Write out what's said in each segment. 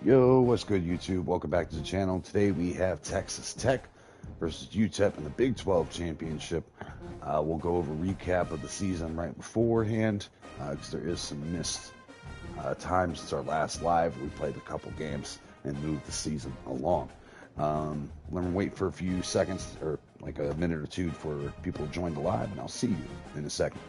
Yo, what's good, YouTube? Welcome back to the channel. Today we have Texas Tech versus UTEP in the Big 12 Championship. We'll go over a recap of the season right beforehand, because there is some missed time since our last live. We played a couple games and moved the season along. Let me wait for a few seconds, or like a minute or two, for people to join the live, and I'll see you in a second.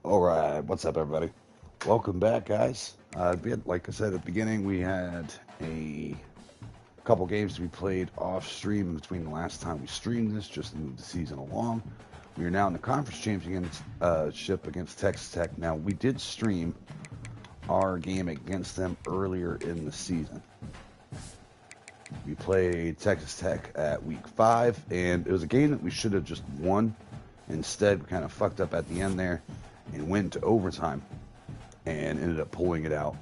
All right, what's up, everybody? Welcome back, guys. Like I said at the beginning, we had a couple games we played off stream between the last time we streamed this, just to move the season along. We are now in the conference championship against Texas Tech. Now, we did stream our game against them earlier in the season. We played Texas Tech at week 5, and it was a game that we should have just won. Instead, we kind of fucked up at the end there and went to overtime and ended up pulling it out.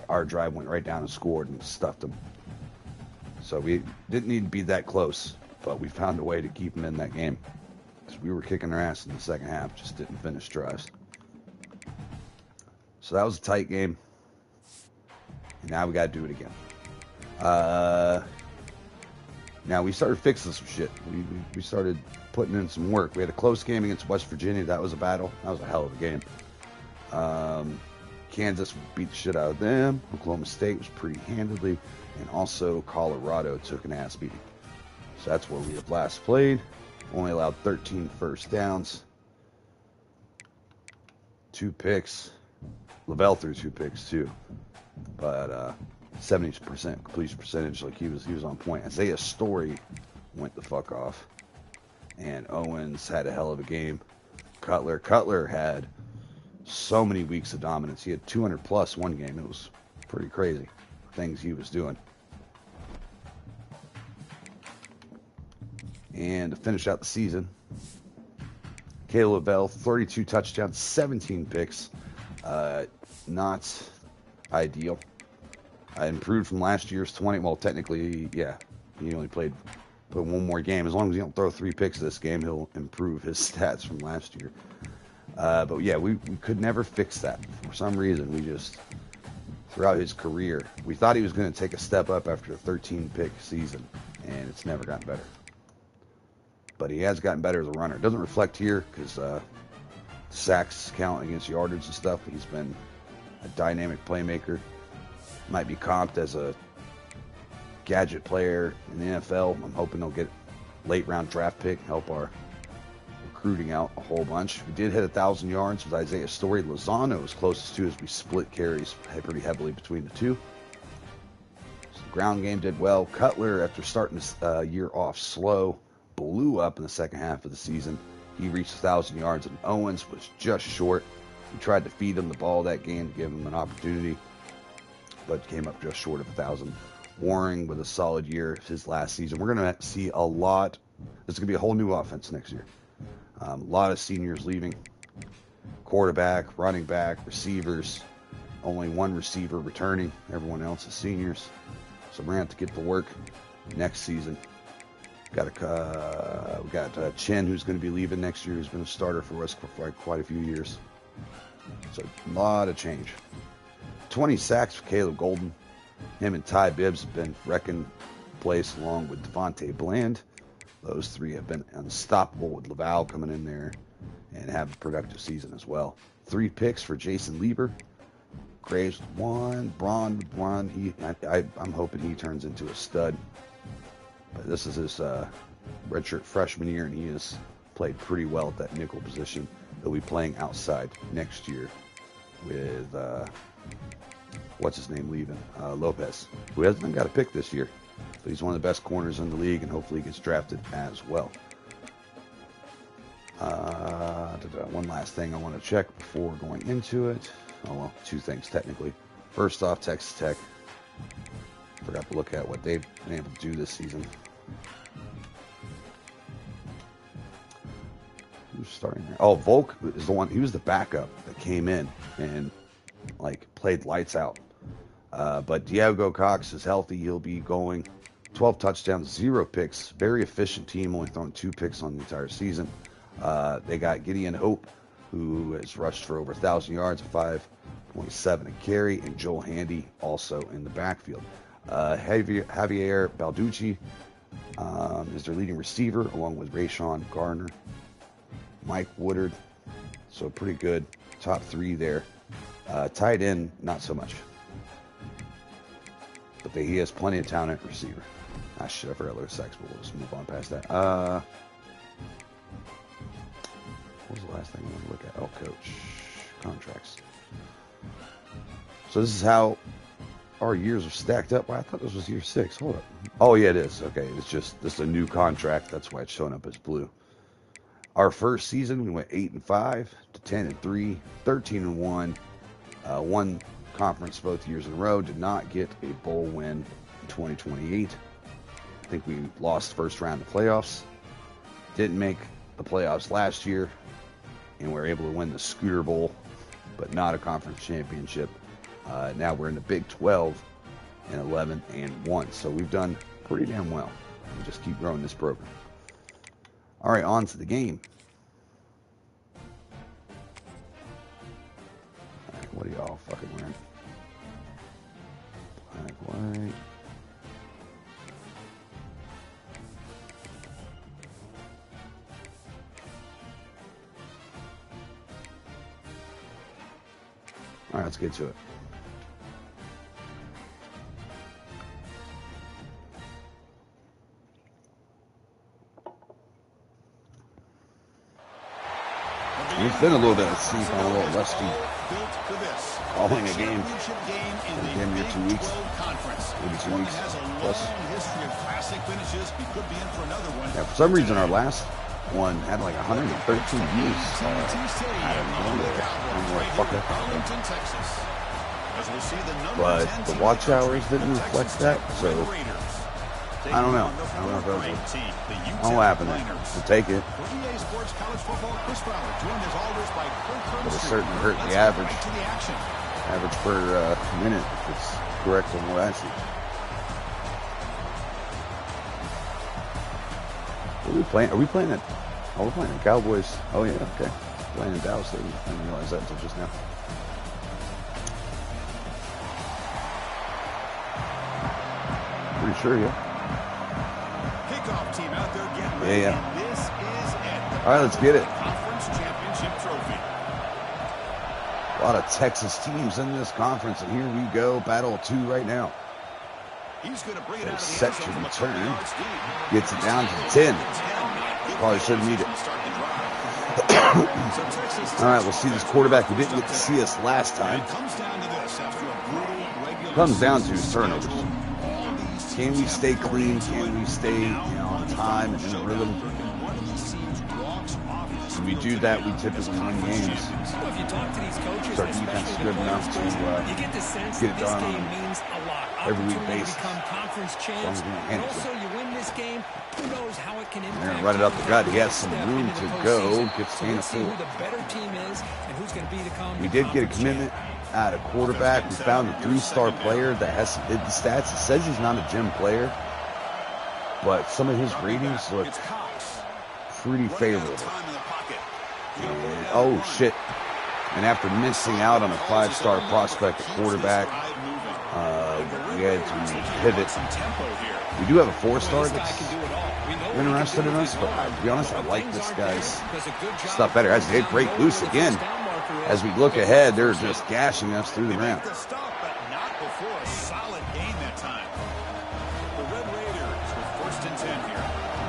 Our drive went right down and scored and stuffed them. So we didn't need to be that close, but we found a way to keep them in that game. Because we were kicking their ass in the second half, just didn't finish drives. So that was a tight game. And now we got to do it again. Now we started fixing some shit. We started putting in some work. We had a close game against West Virginia. That was a battle. That was a hell of a game. Kansas beat the shit out of them. Oklahoma State was pretty handedly. And also Colorado took an ass beating. So that's where we have last played. Only allowed 13 first downs. 2 picks. Lavelle threw 2 picks too. But 70% completion percentage, like he was on point. Isaiah Story went the fuck off. And Owens had a hell of a game. Cutler had so many weeks of dominance. He had 200 plus one game. It was pretty crazy, things he was doing. And to finish out the season, Caleb Lavelle, 32 touchdowns, 17 picks. Not ideal. Improved from last year's 20. Well, technically, yeah, he only played one more game. As long as he don't throw 3 picks this game, he'll improve his stats from last year. But yeah, we could never fix that. For some reason, we just, throughout his career, we thought he was going to take a step up after a 13-pick season, and it's never gotten better. But he has gotten better as a runner. It doesn't reflect here because sacks count against yardage and stuff. He's been a dynamic playmaker. Might be comped as a gadget player in the NFL. I'm hoping they'll get late round draft pick, help our recruiting out a whole bunch. We did hit 1,000 yards with Isaiah Story. Lozano was closest to as we split carries pretty heavily between the two. So the ground game did well. Cutler, after starting this year off slow, blew up in the second half of the season. He reached 1,000 yards, and Owens was just short. We tried to feed him the ball that game to give him an opportunity. but came up just short of 1,000. Waring with a solid year his last season. We're going to see a lot. There's going to be a whole new offense next year. A lot of seniors leaving. Quarterback, running back, receivers. Only one receiver returning. Everyone else is seniors. So we're going to have to get to work next season. We got Chen, who's going to be leaving next year, who's been a starter for us for quite a few years. So a lot of change. 20 sacks for Caleb Golden. Him and Ty Bibbs have been wrecking place along with Devontae Bland. Those three have been unstoppable with Laval coming in there and have a productive season as well. 3 picks for Jason Lieber. Graves with 1. Braun with 1. I'm hoping he turns into a stud. But this is his redshirt freshman year, and he has played pretty well at that nickel position. He'll be playing outside next year with, what's his name leaving? Lopez, who hasn't got a pick this year. But he's one of the best corners in the league, and hopefully he gets drafted as well. One last thing I want to check before going into it. Oh, well, 2 things technically. First off, Texas Tech. Forgot to look at what they've been able to do this season. Who's starting there? Oh, Volk is the one. He was the backup that came in and played lights out. But Diego Cox is healthy. He'll be going 12 touchdowns, 0 picks. Very efficient team, only throwing 2 picks on the entire season. They got Gideon Hope, who has rushed for over 1,000 yards, 5.7 a carry, and Joel Handy also in the backfield. Javier Balducci is their leading receiver, along with Rayshawn Garner, Mike Woodard. So pretty good. Top 3 there. Tight end, not so much. But he has plenty of talent at receiver. I forgot Lewis Sachs, but we'll just move on past that. What was the last thing I want to look at? Oh, coach. Contracts. So this is how our years are stacked up. Well, I thought this was year 6. Hold up. Oh, yeah, it is. Okay, this is a new contract. That's why it's showing up as blue. Our first season, we went 8-5 to 10-3, 13-1. Won conference both years in a row. Did not get a bowl win in 2028. I think we lost first round of playoffs. Didn't make the playoffs last year, and we were able to win the Scooter Bowl, but not a conference championship. Now we're in the Big 12 and 11-1. So we've done pretty damn well. We just keep growing this program. All right, on to the game. All right, what are y'all fucking wearing? Black, white. All right, let's get to it. It's been a little bit of sleep. I'm a little rusty. Following a game. Damn near 2 weeks. Maybe 2 weeks plus. Yeah, for some reason our last one had like 113 views. I don't know what the fuck that was. But the watch hours didn't reflect that, so I don't know. I don't know if that was what happened there. We'll take it. But it certainly hurt the average per minute if it's correct on what I see. What are we playing? Are we playing at? Oh, we're playing at Cowboys. Oh yeah, okay. Playing in Dallas. I didn't realize that until just now. Pretty sure, yeah. Kickoff team out there getting ready. Yeah. This is it. All right, let's get it. Conference championship trophy. A lot of Texas teams in this conference, and here we go. Battle 2 right now. He's going to bring it They're out of the set end to zone from a return. couple yards deep. Gets it down to 10. Probably shouldn't need it. All right, we'll see this quarterback who didn't get to see us last time. Comes down to his turnovers. Can we stay clean? Can we stay on time and in a rhythm? When we do that, we typically win games. Well, if you talk to these coaches, Our defense is good enough to you get the sense get it that this done game on means a lot. every week Opportunity to basis. become conference champs. And also, you win this game, who knows how it can impact. They're gonna run it up the gut. He has some room to go. Gets so Hannah let's see full. who the better team is and who's going to become. We did get a commitment out of quarterback. We found a 3-star player that has some hidden stats. It says he's not a gym player, but some of his ratings look pretty favorable. And, oh, shit. And after missing out on a 5-star prospect at quarterback, we had to pivot. We do have a 4-star that's interested in us, but to be honest, I like this guy's stuff better. As they break loose again, as we look ahead, they're just gashing us through the ground.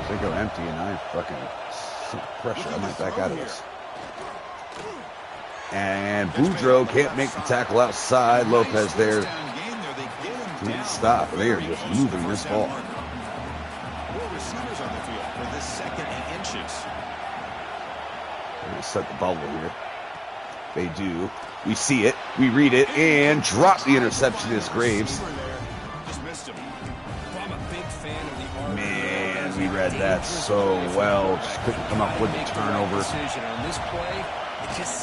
They go empty, and I fucking pressure. I might back out of this. And Boudreaux can't make the tackle outside. Lopez there can't stop. They are just moving this ball. They're going to set the bubble here. They do. We see it. We read it. And drop the interception as Graves. Man, we read that so well. Just couldn't come up with the turnover.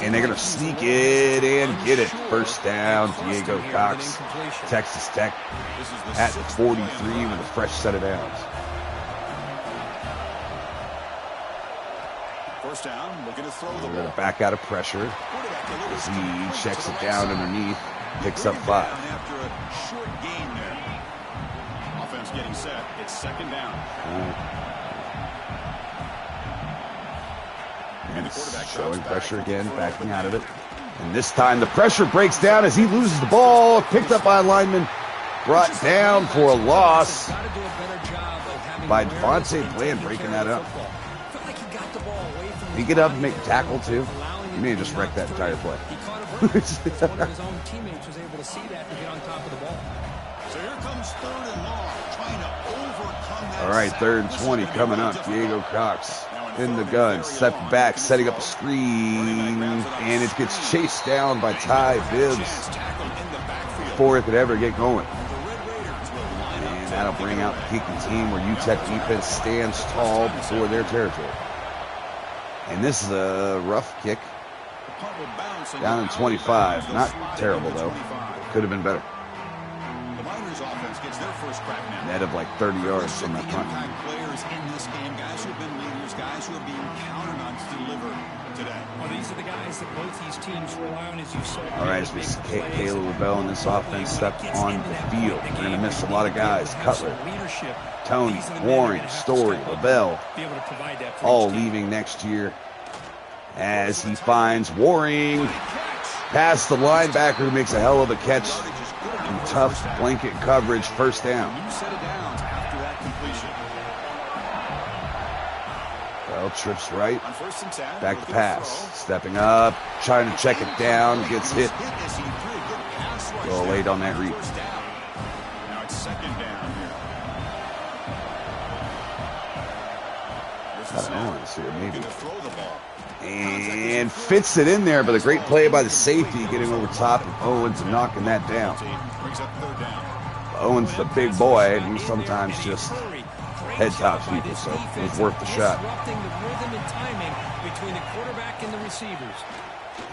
And they're going to sneak it and get it. First down, Diego Cox, Texas Tech at the 43 with a fresh set of downs. First down, looking to throw the We're going ball. to back out of pressure as he checks it down underneath, picks up 5. After a short gain there. Offense getting set. It's second down. And showing pressure again, backing out of it. And this time the pressure breaks down as he loses the ball. Picked up by a lineman, brought down for a loss by Devontae Bland, breaking that up. Did he get up and make a tackle too? He may have just wrecked that entire play. One of his own teammates was able to see that and get on top of the ball. So here comes third and long, trying to overcome that. All right, 3rd and 20 coming up. Diego Cox in the gun, step back, setting up a screen, and it gets chased down by Ty Bibbs before it could ever get going. And that'll bring out the kicking team where UTEP defense stands tall before their territory. And this is a rough kick. Down in 25. Not terrible, though. Could have been better. The Miners offense gets their first crack now. Net of like 30 yards from that punt. Players in this game, guys who have been leaders, guys who are being counted on to deliver today. Well, these are the guys that both these teams rely on, as you said. All right, as we see Caleb LaBelle in this offense step on the field. We're going to miss a lot of guys. Cutler, Tony, Warren, Story, LaBelle, all leaving next year as he finds Waring past the linebacker who makes a hell of a catch in tough blanket coverage. First down. Well, trips right. Back to pass. Stepping up, trying to check it down, gets hit. A little late on that read. Now it's second down here. Got Owens here, maybe. Gonna throw the ball. And fits it in there, but a great play by the safety getting over top of Owens and knocking that down. Brings up third down. Owens the big boy, and he sometimes just head tops people, so it was worth the shot.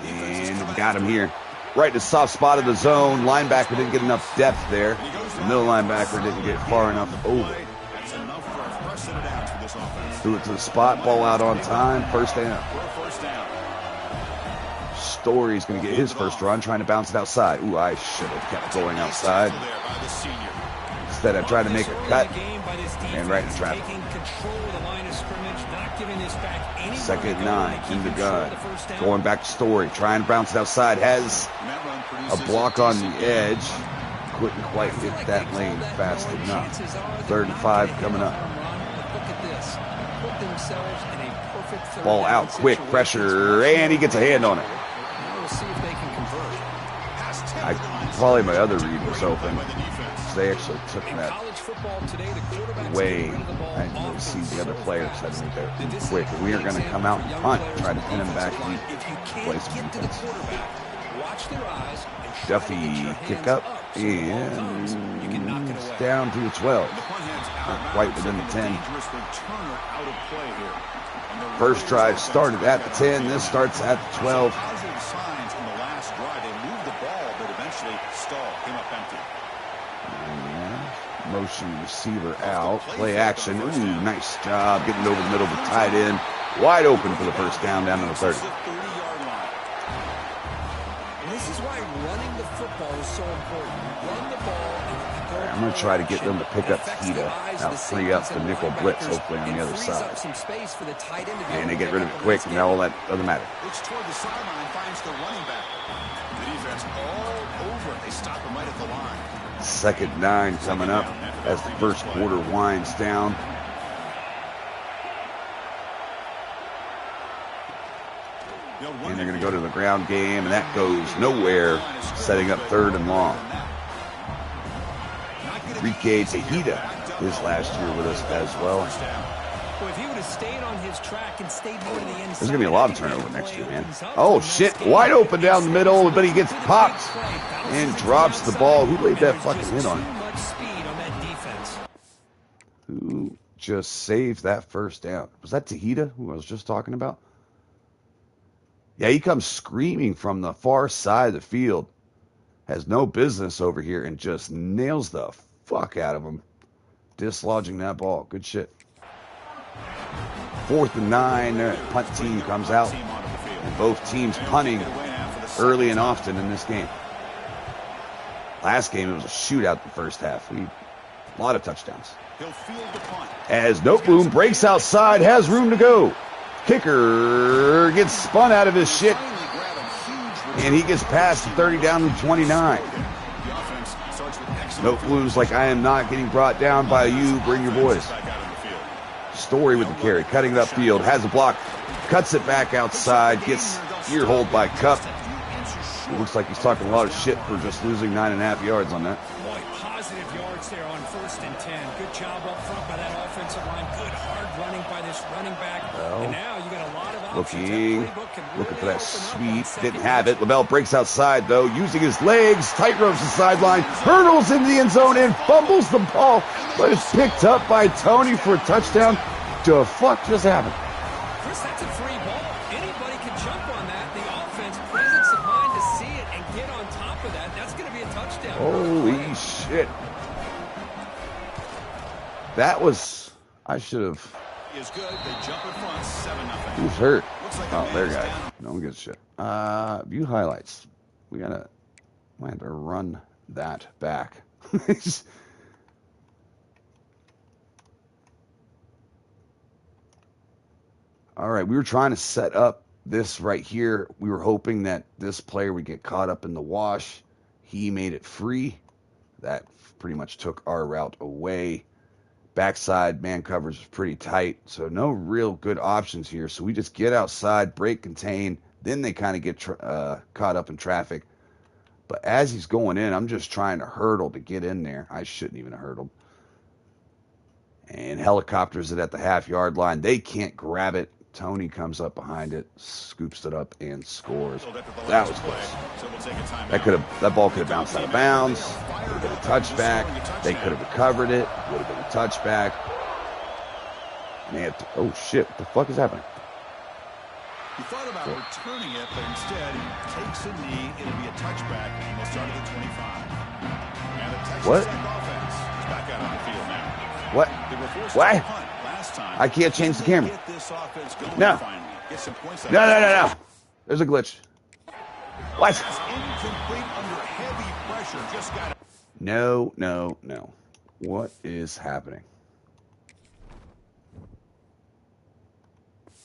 And we got him here. Right in the soft spot of the zone. Linebacker didn't get enough depth there. The middle linebacker didn't get far enough over. That's enough for a fresh set of downs for this offense. Threw it to the spot, ball out on time, first down. First down. Story's going to get his first run, trying to bounce it outside. Ooh, I should have kept going outside. Instead, I tried to make a cut and right in traffic. Second and 9, in the gun. Going back to Story, trying to bounce it outside. Has a block on the edge. Couldn't quite hit that lane fast enough. 3rd and 5 coming up. Ball out quick, pressure, and he gets a hand on it. probably my other read was open. They actually took that away. I didn't really see the other players. I didn't get that quick. We are going to come out and punt, try to pin him back and play some defense. Duffy kick up, and it's down to the 12. Not quite within the 10. First drive started at the 10. This starts at the 12. Motion receiver out. Play action. Ooh, nice job getting over the middle of the tight end. Wide open for the first down to the 30. This is why running the football is so important. Run the ball. Right, I'm going to try to get them to pick up Hita. That'll free up the nickel blitz, hopefully, on the other side. And they get rid of it quick, and all that doesn't matter. It's toward the sideline, finds the running back. The defense all over it. They stop him right at the line. 2nd 9 coming up as the first quarter winds down. And they're going to go to the ground game, and that goes nowhere, setting up 3rd and long. Enrique Tejeda his last year with us as well. If he would have stayed on his track and stayed more to the inside, there's going to be a lot of turnover next year, man. Oh, shit. Wide open down the middle, but he gets popped and drops the ball. Who laid that fucking hit on him? Who just saved that first down? Was that Tejeda, who I was just talking about? Yeah, he comes screaming from the far side of the field. Has no business over here and just nails the fuck out of him. Dislodging that ball. Good shit. 4th and 9. Punt team comes out. And both teams punting early and often in this game. Last game, it was a shootout the first half. A lot of touchdowns. As Noteboom breaks outside, has room to go. Kicker gets spun out of his shit. And he gets past the 30 down to 29. Noteboom's like, I am not getting brought down by you. Bring your boys. Story with the carry, cutting it upfield, has a block, cuts it back outside, gets ear-holed by Cup. It looks like he's talking a lot of shit for just losing 9.5 yards on that. Boy, positive yards there on 1st and 10. Good job up front by that offensive line. Good hard running by this running back. Well, and now you got a lot of looking for that sweep. Didn't have it. Lavelle breaks outside, though, using his legs, tight ropes the sideline, hurdles into the end zone, and fumbles the ball. But it's picked up by Tony for a touchdown. The fuck just happened? Chris, that's a free ball. Anybody can jump on that. The offense, presence of mind to see it and get on top of that. That's going to be a touchdown. Holy shit. That was... I should have... Is good. They jump in front, 7-0. Who's hurt? Like oh, there, guy. No one gives a shit. View highlights. We have to run that back. All right, we were trying to set up this right here. We were hoping that this player would get caught up in the wash. He made it free. That pretty much took our route away. Backside man coverage was pretty tight, so no real good options here. So we just get outside, break, contain, then they kind of get caught up in traffic. But as he's going in, I'm just trying to hurdle to get in there. I shouldn't even have hurdled. And helicopters it at the half-yard line. They can't grab it. Tony comes up behind it, scoops it up, and scores. That was close. That ball could have bounced out of bounds. Would have been a touchback. They could have recovered it. Would have been a touchback. Man, oh shit! What the fuck is happening? He thought about returning it, but instead he takes a knee. It'll be a touchback, and he'll start at the 25. And the Texas Tech offense is back out on the field now. What? What? I can't change the camera. No. No. There's a glitch. What? No. What is happening?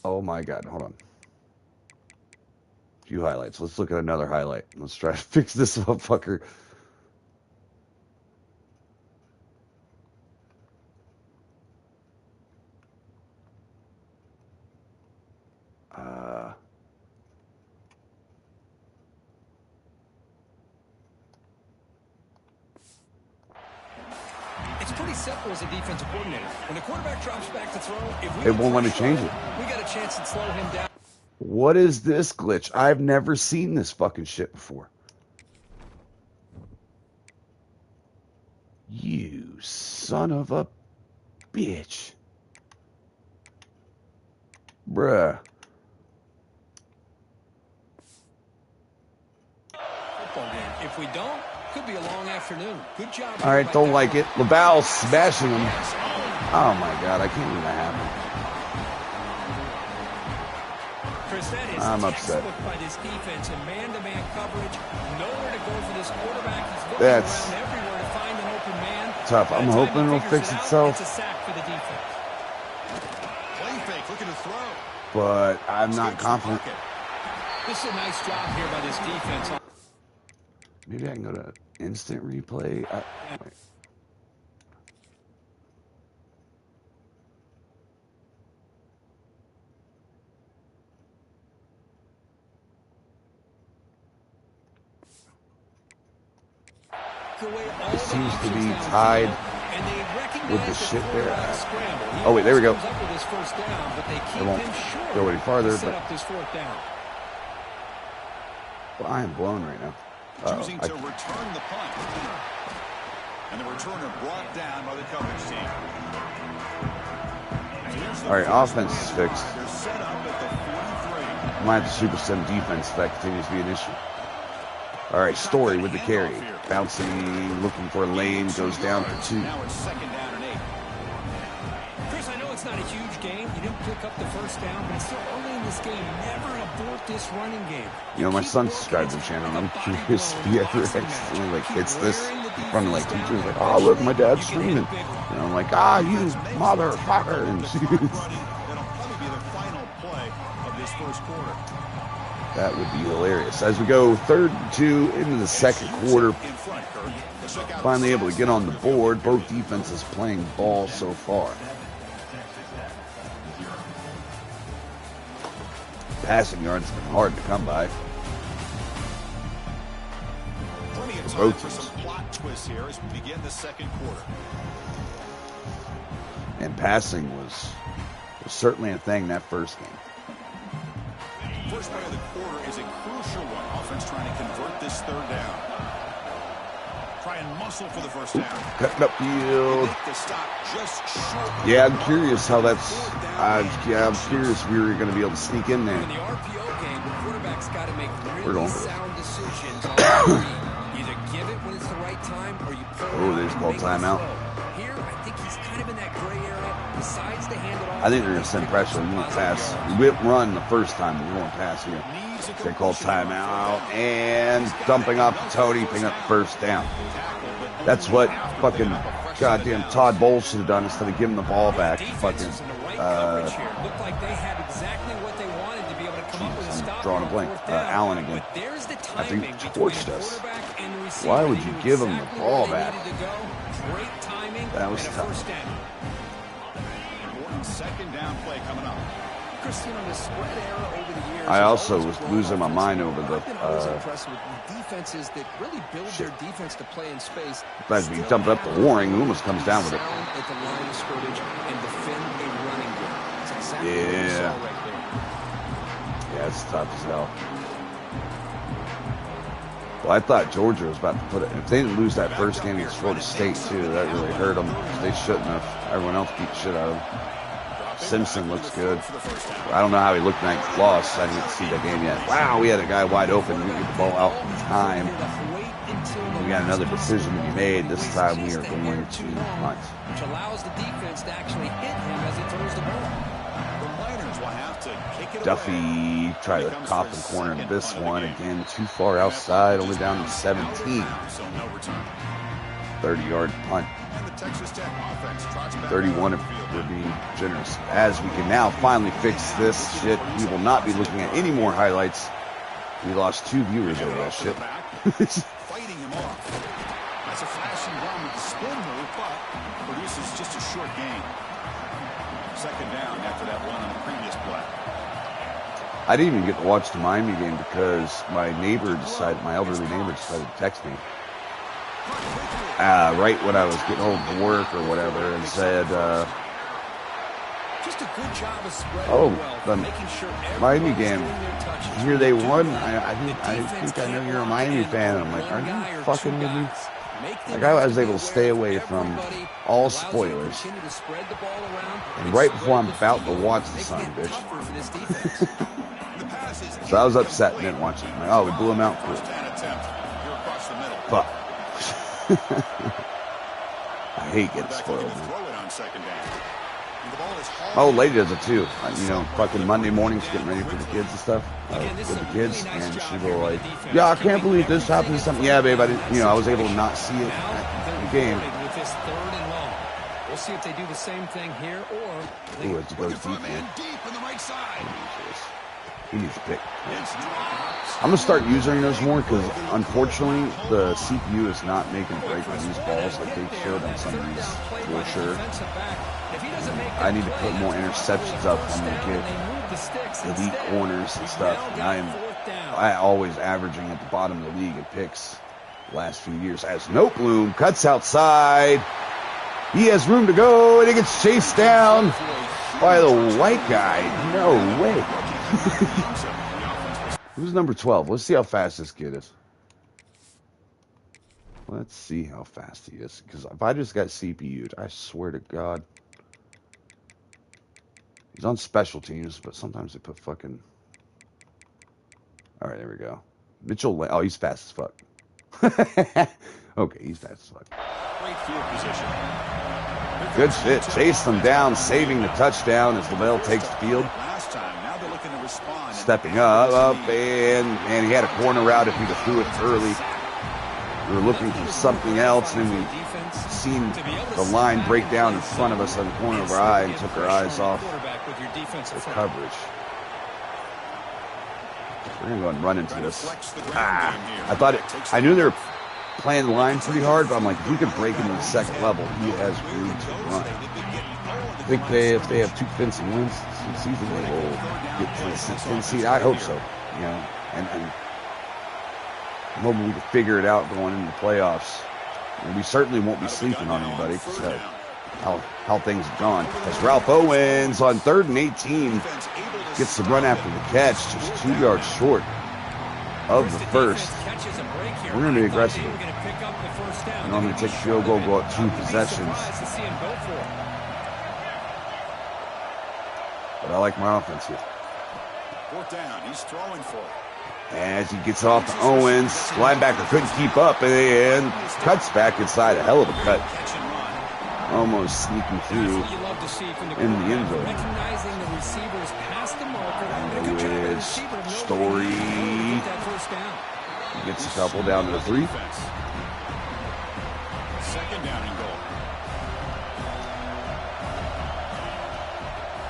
Oh my God, hold on. Few highlights. Let's look at another highlight. Let's try to fix this motherfucker. It's pretty simple as a defensive coordinator. When the quarterback drops back to throw, if we It won't let me change it. we got a chance to slow him down. What is this glitch? I've never seen this fucking shit before. You son of a bitch. Bruh. Football game. If we don't, could be a long afternoon. Good job. All right, don't like it. LaValle smashing him. Oh my God, I can't believe that happened. Chris, that is I'm upset. by this defense in man-to-man coverage. Nowhere to go for this quarterback. He's looking That's around everywhere to find an open man. tough. I'm hoping it'll fix itself. It's a sack for the defense. Play fake, looking to throw. But I'm not confident. This is a nice job here by this defense. Maybe I can go to instant replay. Wait. It seems to be tied with the shit there. Oh wait, there we go. It won't go any farther, but well, I am blown right now. Choosing to return the punt. And the returner brought down by the coverage team. All right, offense is fixed. They're set up at the 43. Might have to super send defense if that continues to be an issue. All right, Story with the carry. Bouncing, looking for a lane, goes down for 2. Now it's 2nd down and 8. Chris, I know it's not a huge game. You didn't pick up the first down, but it's still early in this game. Never abort this running game. You know, my son subscribed to the channel, and I'm curious if he ever accidentally like hits this in front of like teachers, like, oh look, my dad's streaming. And I'm like, ah, you motherfucker. And That'll probably be the final play of this first quarter. that would be hilarious. As we go 3rd and 2 into the second quarter, finally able to get on the board. Both defenses playing ball so far. Passing yards have been hard to come by. Plenty of time Both for teams. some plot twists here as we begin the second quarter. And passing was certainly a thing that first game. First play of the quarter is a crucial one. Offense trying to convert this 3rd down. Try and muscle for the first down. Cutting up field. The stop just short. Yeah, I'm curious how that's. I'm curious if we were going to be able to sneak in there. In the RPO game, the quarterback's got to make We're really going for it. sound decisions on the read. Either give it when it's the right time, or you pull Oh, it there's out called and make a timeout. throw. Here, I think he's kind of in that gray area. Besides the handoff, I think they're going to send pressure. We won't pass. We didn't run the first time, but we won't pass here. They called timeout and dumping off to Tony, picking up first down. That's what fucking goddamn Todd Bowles should have done instead of giving the ball back. Fucking looked like they had exactly what they wanted to be able to come up with a stop. drawing a blank. Allen again. But there's the I think timing torched between us. quarterback and receiver. Why would They you knew give him the exactly ball where they back? needed to go. Great timing. That was and a tough. first down. Important 2nd down play coming up. Chris, you know, the spread era over the years. I has also always was grown losing my mind over offensively. the, I've been always impressed with defenses that really build their defense to play in space. Glad to be dumping up the Waring, who almost comes down with it. Sound at the line of scrimmage and defend a running game. It's exactly what you Yeah. saw right there. Yeah, it's tough as hell. Well, I thought Georgia was about to put it. If they didn't lose that first game against Florida State, too, that really hurt them. They shouldn't have. Everyone else beat the shit out of them. Simpson looks good. I don't know how he looked in that loss. I didn't see that game yet. Wow, we had a guy wide open. We get the ball out in time. We got another decision to be made. This time we are going to punt. Which allows the defense to actually hit him as he throws the ball. The Miners will have to kick it away. Duffy tried to cop and corner this one. Again, too far outside, only down to 17. So no return. 30-yard punt. And the Texas Tech offense trots back 31 if on the field. we're being generous. As we can now finally fix this shit, we will not be looking at any more highlights. We lost 2 viewers over that shit. Fighting him off. That's a flashing run with the spin move, but produces just a short gain. 2nd down after that run on the previous play. I didn't even get to watch the Miami game because my elderly neighbor decided to text me. right when I was getting home from work or whatever, and said, Just a good job of spreading "Oh, the the making sure Miami everybody's game. doing their touches. Here they won. I think I know you're a Miami fan." I'm like, "Are you fucking with me?" Like, I was able to stay away from all spoilers. And right before I'm about to watch the son of a bitch. So I was upset and didn't watch it. I'm like, oh, we blew him out. Cool. Fuck. I hate getting spoiled, man. My old lady does it too. You know, fucking Monday mornings getting ready for the kids and stuff. With the kids, and she'll go like, "Yeah, I can't believe this happened." Something. Yeah, babe, I was able to not see it at the game. With this 3rd and long. We'll see if they do the same thing here, or Ooh, it goes deep, man. Deep on the right side. He needs to pick. I'm gonna start using those more because unfortunately the CPU is not making break on these balls like they should on some of these for sure. I need to put more interceptions up. I'm gonna get elite corners and stuff. And I always averaging at the bottom of the league in picks the last few years. As Notebloom cuts outside, he has room to go and he gets chased down by the white guy. No way. Who's number 12? Let's see how fast this kid is. Let's see how fast he is. Because if I just got CPU'd, I swear to God. He's on special teams, but sometimes they put fucking... All right, there we go. Mitchell... Oh, he's fast as fuck. Okay, he's fast as fuck. Great field position. Good shit. Chased him down, saving the touchdown as Lavelle takes the field. Last time, now they're looking to respond. Stepping up, and he had a corner route if he'd have threw it early. We were looking for something else, and then we seen the line break down in front of us on the corner of our eye and took our eyes off the coverage. We're going to go and run into this. I knew they were playing the line pretty hard, but I'm like, if we could break into the second level, he has room to run. I think if they have 2 fencing wins this season, they will get to the 10th seed. I hope so. You know, and I'm hoping we can figure it out going into the playoffs. And we certainly won't be sleeping on anybody because how things have gone. As Ralph Owens on 3rd and 18 gets the run after the catch, just 2 yards short of the first. We're going to be aggressive. And I'm going to take a field goal, go up 2 possessions. But I like my offense here. 4th down, he's throwing for it. As he gets off to Owens, linebacker couldn't keep up and cuts back inside. A hell of a cut. Almost sneaking through in the end zone. With Story. He gets a couple down to the 3. 2nd down and goal.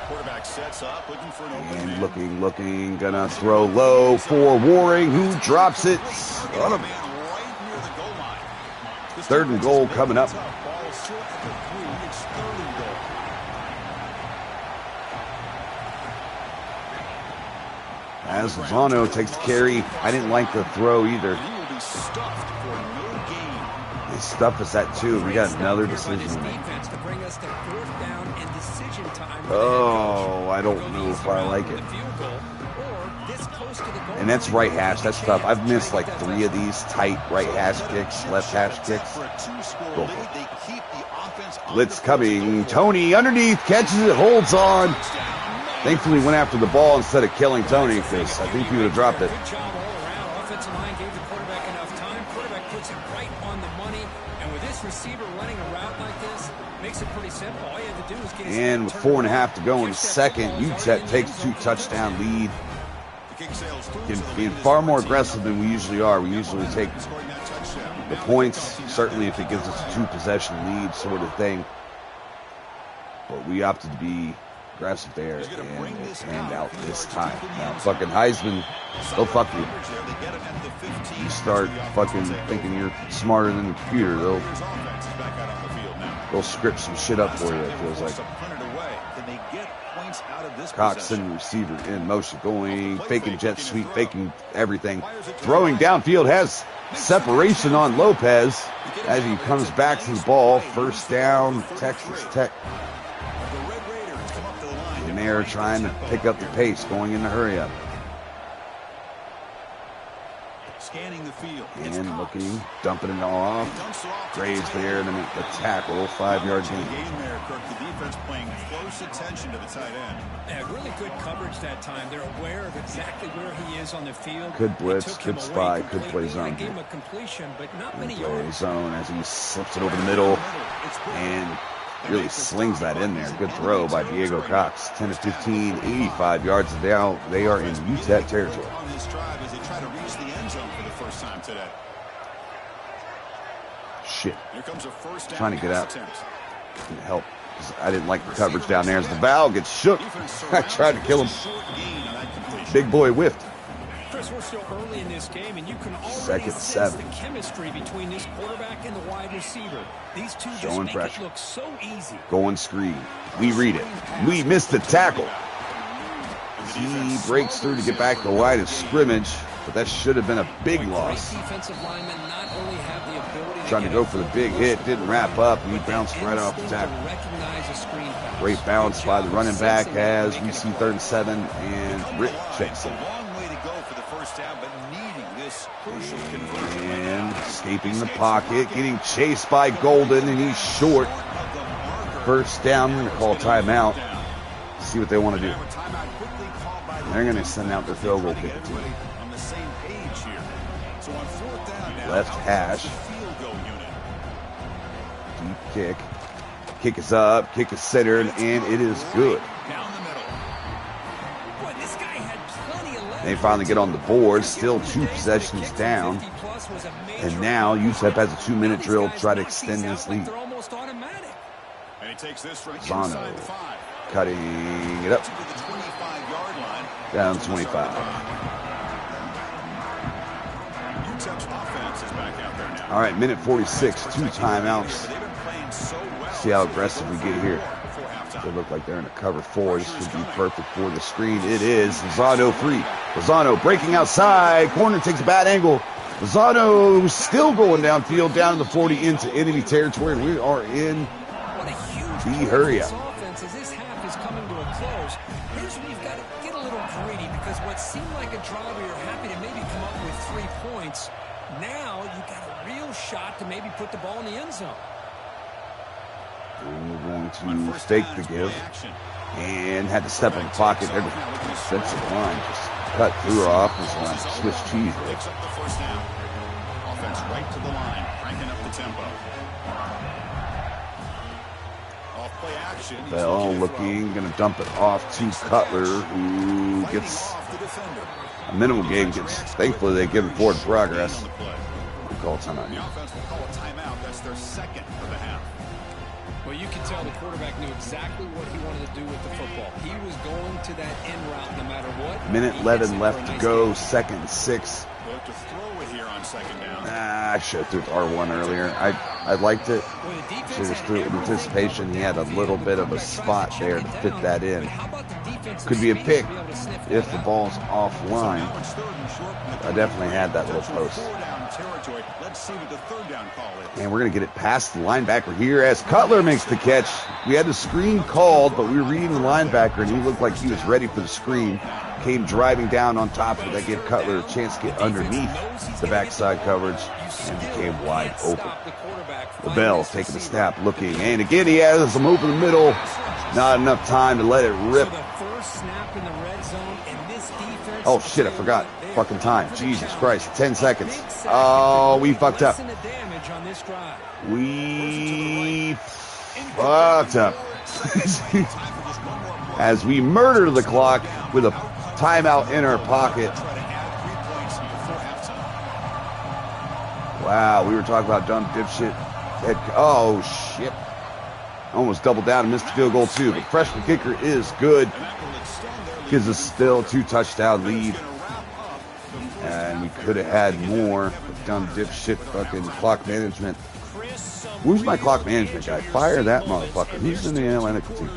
Quarterback sets up, looking for an open And looking, gonna throw low for Waring, who drops it. Right near the goal line. 3rd and goal coming up. Ball short at the 3. It's 3rd and goal. As Lozano takes the carry, I didn't like the throw either. He will be stuffed for no gain. They stuff us at 2. We got another decision to make. Oh, I don't know if I like it. And that's right hash. That's tough. I've missed like 3 of these tight right hash kicks, left hash kicks. Go for it. Blitz coming. Tony underneath, catches it, holds on. Thankfully went after the ball instead of killing Tony because I think he would have dropped it. Good job all around. Offensive line gave the quarterback enough time. Quarterback puts it right on the money. And with this receiver running a route like this, makes it pretty simple. All you have to do is get his And with 4.5 to go in the second, UTEP takes 2 touchdown lead. Being far more aggressive than we usually are. We usually take the points, certainly if it gives us a 2 possession lead sort of thing. But we opted to be aggressive there and hand out this time. Now, fucking Heisman, they'll fuck you. You start fucking thinking you're smarter than the computer, they'll script some shit up for you, it feels like. Coxon, receiver in motion, going, faking jet sweep, faking everything. Throwing downfield has Separation on Lopez as he comes back to the ball. First down, Texas Tech. And they're trying to pick up the pace, going in the hurry up. Scanning the field. And looking, dumping it off. Graves there, and then the tackle, 5-yard gain. The defense paying close attention to the tight end. Yeah, really good coverage that time. They're aware of exactly where he is on the field. Could blitz, could spy, could play zone. Gave him a completion, but not many Play yards. zone as he slips it over the middle and really slings that in there. Good throw by Diego Cox. 10 to 15, 85 yards down. They are in UTEP territory. On this drive as they try to reach the end zone for the first time today. Shit. Here comes a first down Trying to get out. attempt. Can help. I didn't like the coverage down there as the Val gets shook. I tried to kill him. Big boy whiffed. Chris, we're still early in this game, and you can already Second, sense 7. the chemistry between this quarterback and the wide receiver. These two just Showing make pressure. it look so easy. Going screen. We read it. We missed the tackle. He breaks through to get back to the line of scrimmage, but that should have been a big loss. Great defensive linemen not only have the ability Trying to go for the big hit, didn't wrap up. He bounced right off the tackle. recognize a screen pass. Great bounce by the running back as we see 3rd and 7, and Rick checks in. Long way to go for the first down, but needing this crucial conversion. And escaping the pocket, getting chased by Golden, and he's short. First down, we're going to call timeout. See what they want to do. They're going to send out the field goal kicker team. On the same page here. So on 4th down now, Left hash. field goal unit. Deep kick. Kick is up, kick is centered, and it is good. Down the middle. Boy, this guy had plenty of legs. They finally get on the board, still 2 possessions down. And now UTEP has a 2-minute drill to try to extend this lead. They're almost automatic. And he takes this from Zano inside 5. cutting it up To the 25-yard line. down 25. UTEP's offense is back out there now. All right, minute 46, 2 timeouts. They've been playing so well. See how aggressive we get here. Before halftime. They look like they're in a cover 4. This would be perfect for the screen. It is. Lozano free. Lozano breaking outside. Corner takes a bad angle. Lozano still going downfield, down to the 40 into enemy territory. We are in What a huge the hurry up. offense as this half is coming to a close. Here's where you've got to get a little greedy because what seemed like a drive where you're happy to maybe come up with 3 points, now you've got a real shot to maybe put the ball in the end zone. We're going to fake the give and had to step in the pocket. Their defensive line just cut through our offensive line. Swiss cheese. Picks up the first down. Offense right to the line, cranking up the tempo. Off play action. Bell looking, going to dump it off to Cutler, who gets Off the defender. a minimal gain. Thankfully, they give him forward progress. On the play. We call timeout. The offense will call a timeout. That's their second of the half. Well, you can tell the quarterback knew exactly what he wanted to do with the football. He was going to that end route no matter what. Minute He 11 hits it left for a to nice go. gain. 2nd and 6. They'll have to throw it here on second down. I should have threw it to R1 earlier. I liked it. Well, the defense Should have had threw it in everything anticipation. He had a little bit of a spot there to fit that in. But how about the defensive Could be a speed pick to be able to sniff if that the out? ball's offline. Now it's 3rd and short. I definitely had that little post. 4 down territory. Let's see what the 3rd down call is. And we're going to get it past the linebacker here as Cutler makes the catch. We had the screen called, but we were reading the linebacker, and he looked like he was ready for the screen. Came driving down on top of it. That gave Cutler a chance to get underneath the backside coverage and became wide open. Bell taking the snap, looking, and again he has him open the middle. Not enough time to let it rip. Oh shit, I forgot. Fucking time. Jesus Christ. 10 seconds. Oh, we fucked up. We fucked up. As we murder the clock with a timeout in our pocket. Wow, we were talking about dumb dipshit. Oh shit. Almost doubled down and missed the field goal too. The freshman kicker is good. Gives us still 2 touchdown lead. And we could have had more. Dumb dipshit fucking clock management. Who's my clock management guy? Fire that motherfucker. Who's in the analytical team?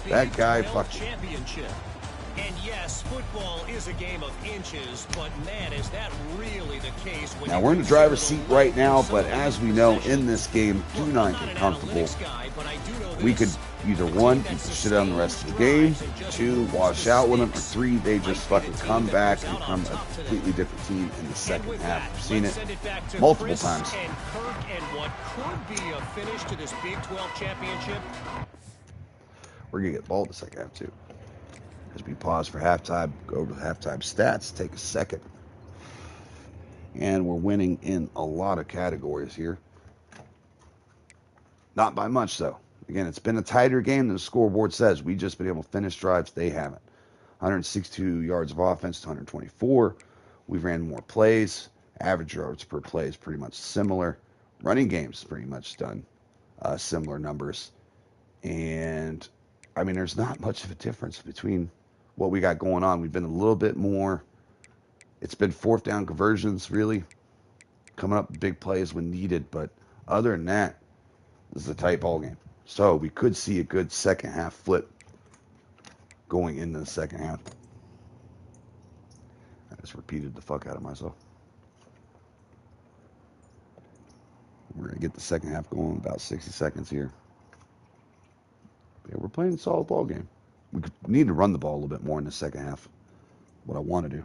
That guy fucking. And yes, football is a game of inches, but man, is that really the case? When now we're in the driver's seat right now, but as we know in this game, do not get comfortable. We could either one, beat the shit out of the rest of the game, two, wash out with them, or three, they just fucking come back and become a completely different team in the second half. We've seen it multiple times. And Kirk, and what could be a finish to this Big 12 championship. We're going to get ball in the second half, too. As we pause for halftime, go over to halftime stats, take a second. And we're winning in a lot of categories here. Not by much, though. Again, it's been a tighter game than the scoreboard says. We've just been able to finish drives. They haven't. 162 yards of offense to 124. We've ran more plays. Average yards per play is pretty much similar. Running game's pretty much done similar numbers. And, I mean, there's not much of a difference between what we got going on. We've been a little bit more. It's been fourth down conversions, really. Coming up with big plays when needed. But other than that, this is a tight ball game. So we could see a good second half flip going into the second half. I just repeated the fuck out of myself. We're going to get the second half going in about 60 seconds here. Yeah, we're playing a solid ball game. We need to run the ball a little bit more in the second half. What I want to do.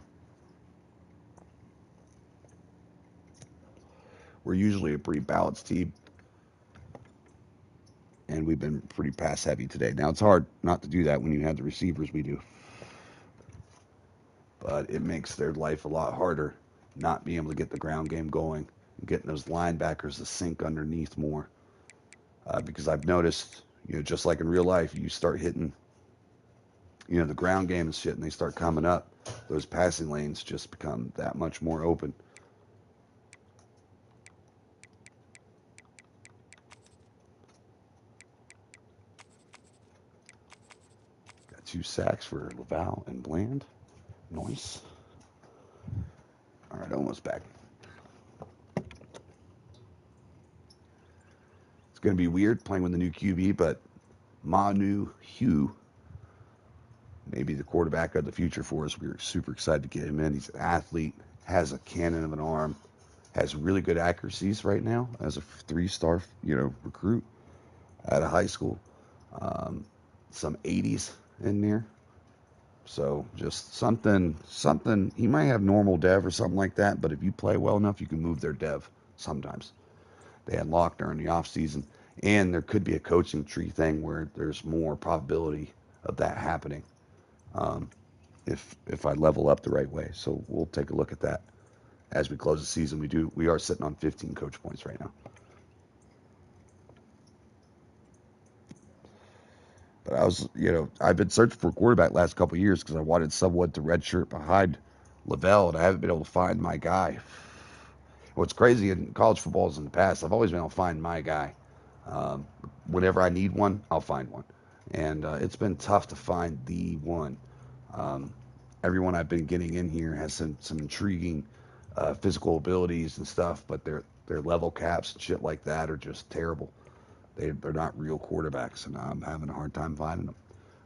We're usually a pretty balanced team. And we've been pretty pass heavy today. Now, it's hard not to do that when you have the receivers we do. But it makes their life a lot harder not being able to get the ground game going and getting those linebackers to sink underneath more. Because I've noticed, just like in real life, you start hitting, the ground game and shit, and they start coming up. Those passing lanes just become that much more open. Got 2 sacks for Laval and Bland. Nice. All right, almost back. It's going to be weird playing with the new QB, but Manu Hugh may be the quarterback of the future for us. We're super excited to get him in. He's an athlete, has a cannon of an arm, has really good accuracies right now as a 3-star, recruit out of high school. Some 80s in there. So just something, he might have normal dev or something like that, but if you play well enough, you can move their dev sometimes. They had locked during the off season, and there could be a coaching tree thing where there's more probability of that happening if I level up the right way. So we'll take a look at that as we close the season. We are sitting on 15 coach points right now. But I was, I've been searching for a quarterback last couple of years because I wanted someone to redshirt behind Lavelle, and I haven't been able to find my guy. What's crazy in college football is in the past, I've always been able to find my guy. Whenever I need one, I'll find one. And it's been tough to find the one. Everyone I've been getting in here has some intriguing physical abilities and stuff, but their level caps and shit like that are just terrible. They're not real quarterbacks, and I'm having a hard time finding them.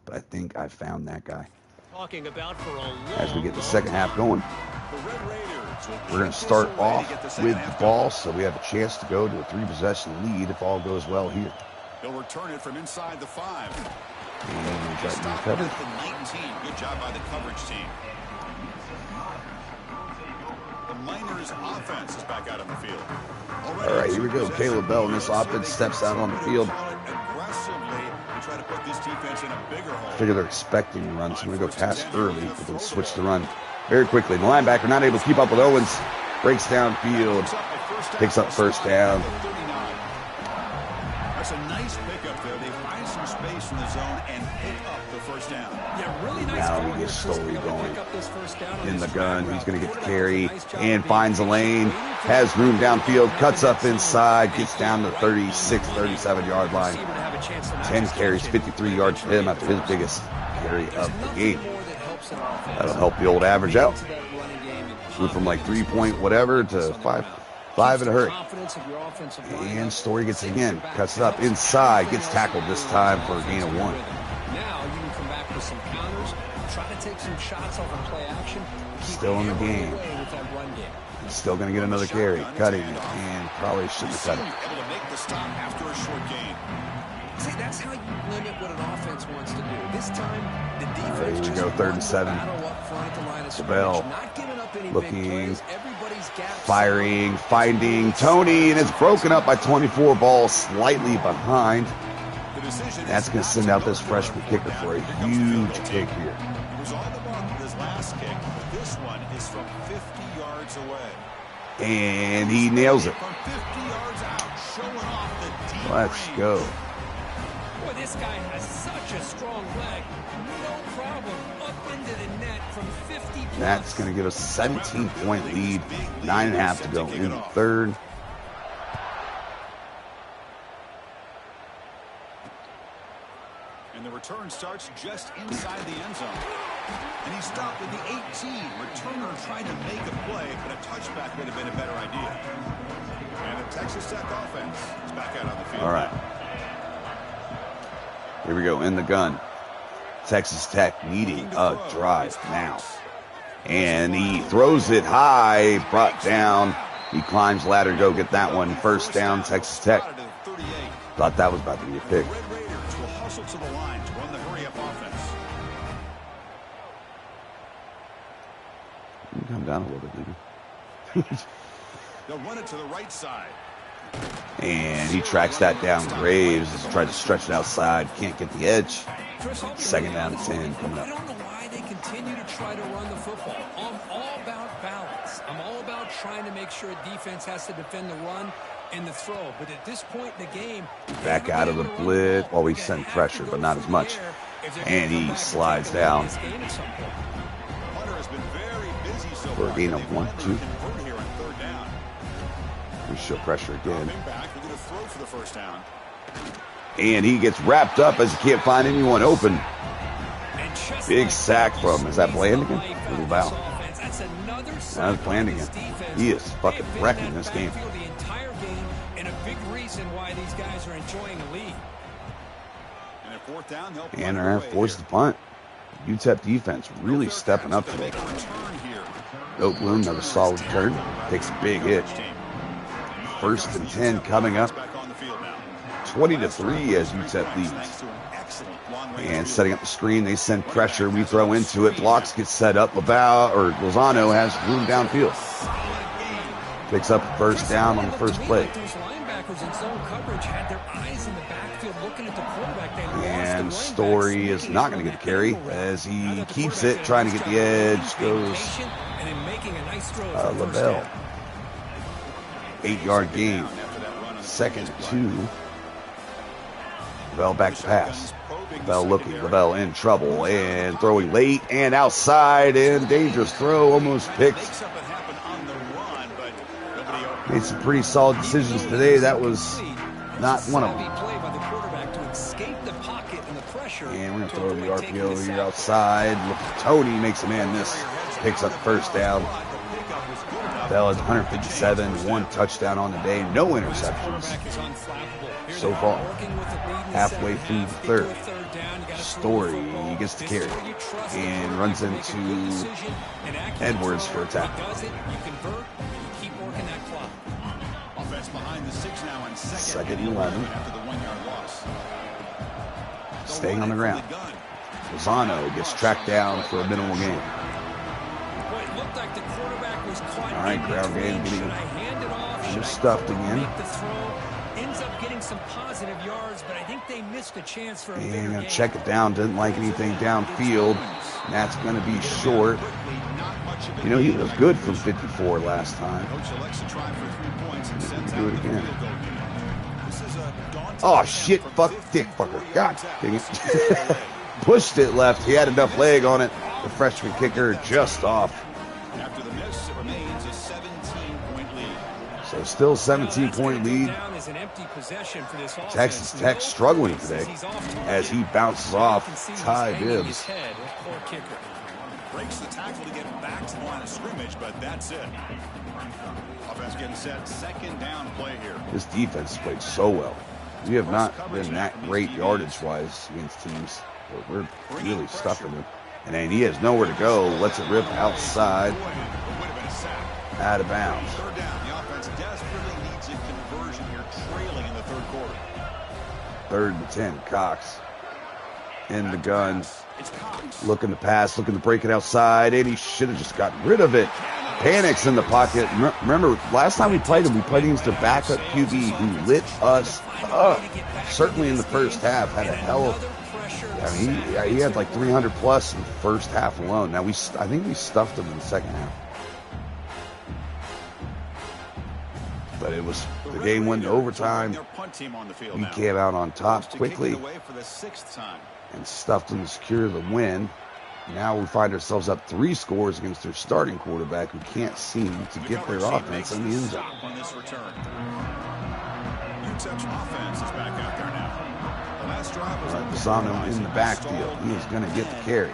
But I think I found that guy. As we get the second half going, we're going to start off with the ball, so we have a chance to go to a 3-possession lead if all goes well here. He'll return it from inside the 5. And we got Stop covered. at the 19. Good job by the coverage team. The Miners' offense is back out on the field. All right, here we go. Caleb Bell in this offense steps out on the field. Aggressively to try to put this defense in a bigger hole. I figure they're expecting to run, so we're going to go pass early, but then switch to run very quickly. The linebacker not able to keep up with Owens. Breaks downfield. Picks up first down. That's a nice pickup there. They find some space in the zone and pick up the first down. Yeah, really nice. Now we get Story going in the gun. He's going to get the carry and finds a lane. Has room downfield. Cuts up inside. Gets down to the 36, 37-yard line. 10 carries, 53 yards for him after his biggest carry of the game. That'll help the old average out. Went from like 3-point whatever to 5 in a hurry. And Story gets it again. Cuts it up inside. Gets tackled this time for a gain of 1. Now you can come back with some counters, try to take some shots off of play action. Still in the game. With that run game. He's still going to get another carry. Cutting, and probably shouldn't have cut it. Able to make the stop after a short gain. See, that's how you limit what an offense wants to do. This time, the defense There we go, 3rd and 7. Bell looking, firing, finding Tony, and it's broken up by 24. Ball slightly behind. That's going to send out this freshman kicker for a huge kick here. He was on the mark with his last kick, but this one is from 50 yards away. And he nails it. From 50 yards out, showing off the deep Let's range. go. Boy, this guy has such a strong leg. No problem. Up into the net from 50 plus. That's going to give us a 17-point lead. 9.5 to go in the 3rd. And the return starts just inside the end zone. And he stopped at the 18. Returner tried to make a play, but a touchback would have been a better idea. And the Texas Tech offense is back out on the field. All right. Here we go, in the gun. Texas Tech needing a drive now. And he throws it high, brought down. He climbs ladder, go get that one. First down, Texas Tech. Thought that was about to be a pick. Red Raiders will hustle to the line to run the hurry-up offense. You can come down a little bit, maybe. They'll run it to the right side. And he tracks that down. Graves has tried to stretch it outside. Can't get the edge. 2nd down and 10 coming up. I don't know why they continue to try to run the football. I'm all about balance. I'm all about trying to make sure defense has to defend the run and the throw. But at this point in the game, Back out of the blitz. Well, we send pressure, but not as much. And he slides down. Hunter has been very busy so For a far. gain of 1, 2. Convert here on 3rd down. We show pressure again. Coming back, they're going to throw for the first down. And he gets wrapped up as he can't find anyone open. Big sack from, is that Blandigan? Little Val. That was Blandigan. He is fucking wrecking this game. The entire game, and a big reason why these guys are enjoying the lead. And at 4th down, they'll And they're going to force the punt. UTEP defense really stepping up today. Oak Bloom, another solid turn. Takes a big hit. 1st and 10 coming up. 20-3 as UTEP leads. And setting up the screen, they send pressure. We throw into it. Blocks get set up. Lozano has room downfield. Picks up first down on the first play. And Story is not going to get the carry as he keeps it, trying to get the edge. Goes LaBelle. 8-yard gain. 2nd and 2. LaBelle back to pass. LaBelle looking. LaBelle in trouble and throwing late and outside and dangerous throw. Almost picked. Made some pretty solid decisions today. That was not one of them. And we're going to throw the RPO here outside. Look at Tony, makes a man miss. Picks up the first down. Bell is 157, 1 touchdown on the day, no interceptions so far. Halfway through the 3rd. Story gets the carry and runs into Edwards for a tackle. Second and 11. Staying on the ground. Lozano gets tracked down for a minimal gain. All right, ground game getting stuffed again. Ends up getting some positive yards, but I think they missed a chance for a bigger And gain. check it down. Didn't like anything downfield. And that's going to be short. You know, he was good from 54 last time. Do it again. Oh, shit. Fuck. Dick fucker. God dang it. Pushed it left. He had enough leg on it. The freshman kicker just off. After the miss, it remains a 17-point lead. So still 17-point lead. Texas Tech struggling today as he bounces off Ty Bibbs. Breaks the tackle to get back to the line of scrimmage, but that's it. Offense getting set. 2nd down play here. This defense played so well. We have not been that great yardage-wise against teams, but we're really stuffing them. And then he has nowhere to go. Lets it rip outside. Out of bounds. Third down. The offense desperately needs a conversion here, trailing in the third quarter. 3rd and 10. Cox in the gun. Looking to pass, looking to break it outside. And he should have just gotten rid of it. Panics in the pocket. Remember, last time we played him, we played against a backup QB who lit us up. Certainly in the first half, had a hell of... I mean, he had like 300 plus in the first half alone. Now, I think we stuffed him in the second half. But the game went to overtime. We came out on top quickly and stuffed them to secure the win. Now we find ourselves up 3 scores against their starting quarterback who can't seem to get their offense in the end zone. UTEP's offense is back out there now. The last drive was Zano in the backfield. He is going to get the carry.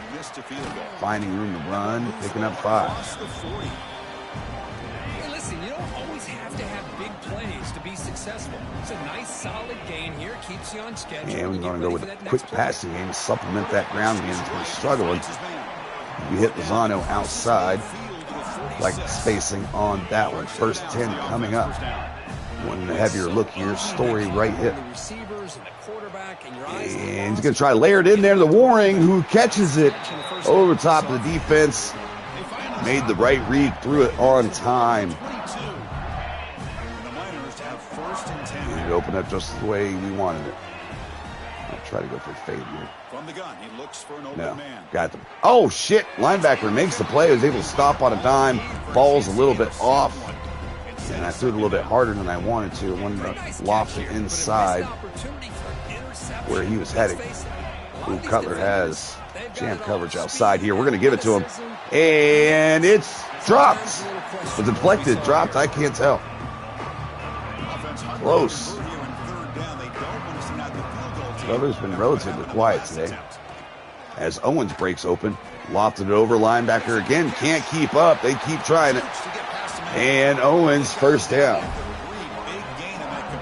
Finding room to run, picking up 5. Hey, listen, you don't always have to have big plays to be successful. It's a nice, solid gain here. Keeps you on schedule. And we're going to go with a quick passing game to supplement that ground game. It's been struggling. We hit Lozano outside. Like the spacing on that one. 1st 10 coming up. One heavier look here. Story right hip. And he's going to try to layer it in there to Waring, who catches it over top of the defense. Made the right read, threw it on time. And it opened up just the way we wanted it. I'll try to go for a fade here. From the gun, he looks for an open man. Got them. Oh, shit. Linebacker makes the play. Was able to stop on a dime. Ball's a little bit off. And I threw it a little bit harder than I wanted to. I wanted to loft it inside where he was heading. Ooh, Cutler has jam coverage outside here. We're going to give it to him. And it's dropped. Was it deflected? Dropped? I can't tell. Close. Cutler's been relatively quiet today. As Owens breaks open. Lofted it over. Linebacker again. Can't keep up. They keep trying it. And Owens, 1st down.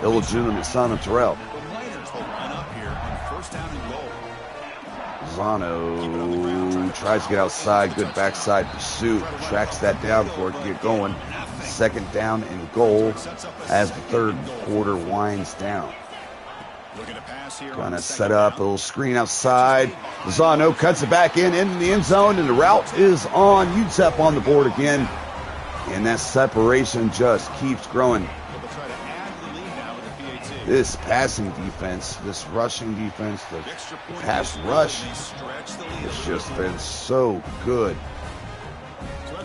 Illegitimate son of Terrell. Zano tries to get outside. Good backside pursuit. Tracks that down for it to get going. 2nd down and goal as the 3rd quarter winds down. Gonna set up a little screen outside. Zano cuts it back in the end zone, and the route is on. UTEP on the board again. And that separation just keeps growing. This passing defense, this rushing defense, the pass rush has just been so good.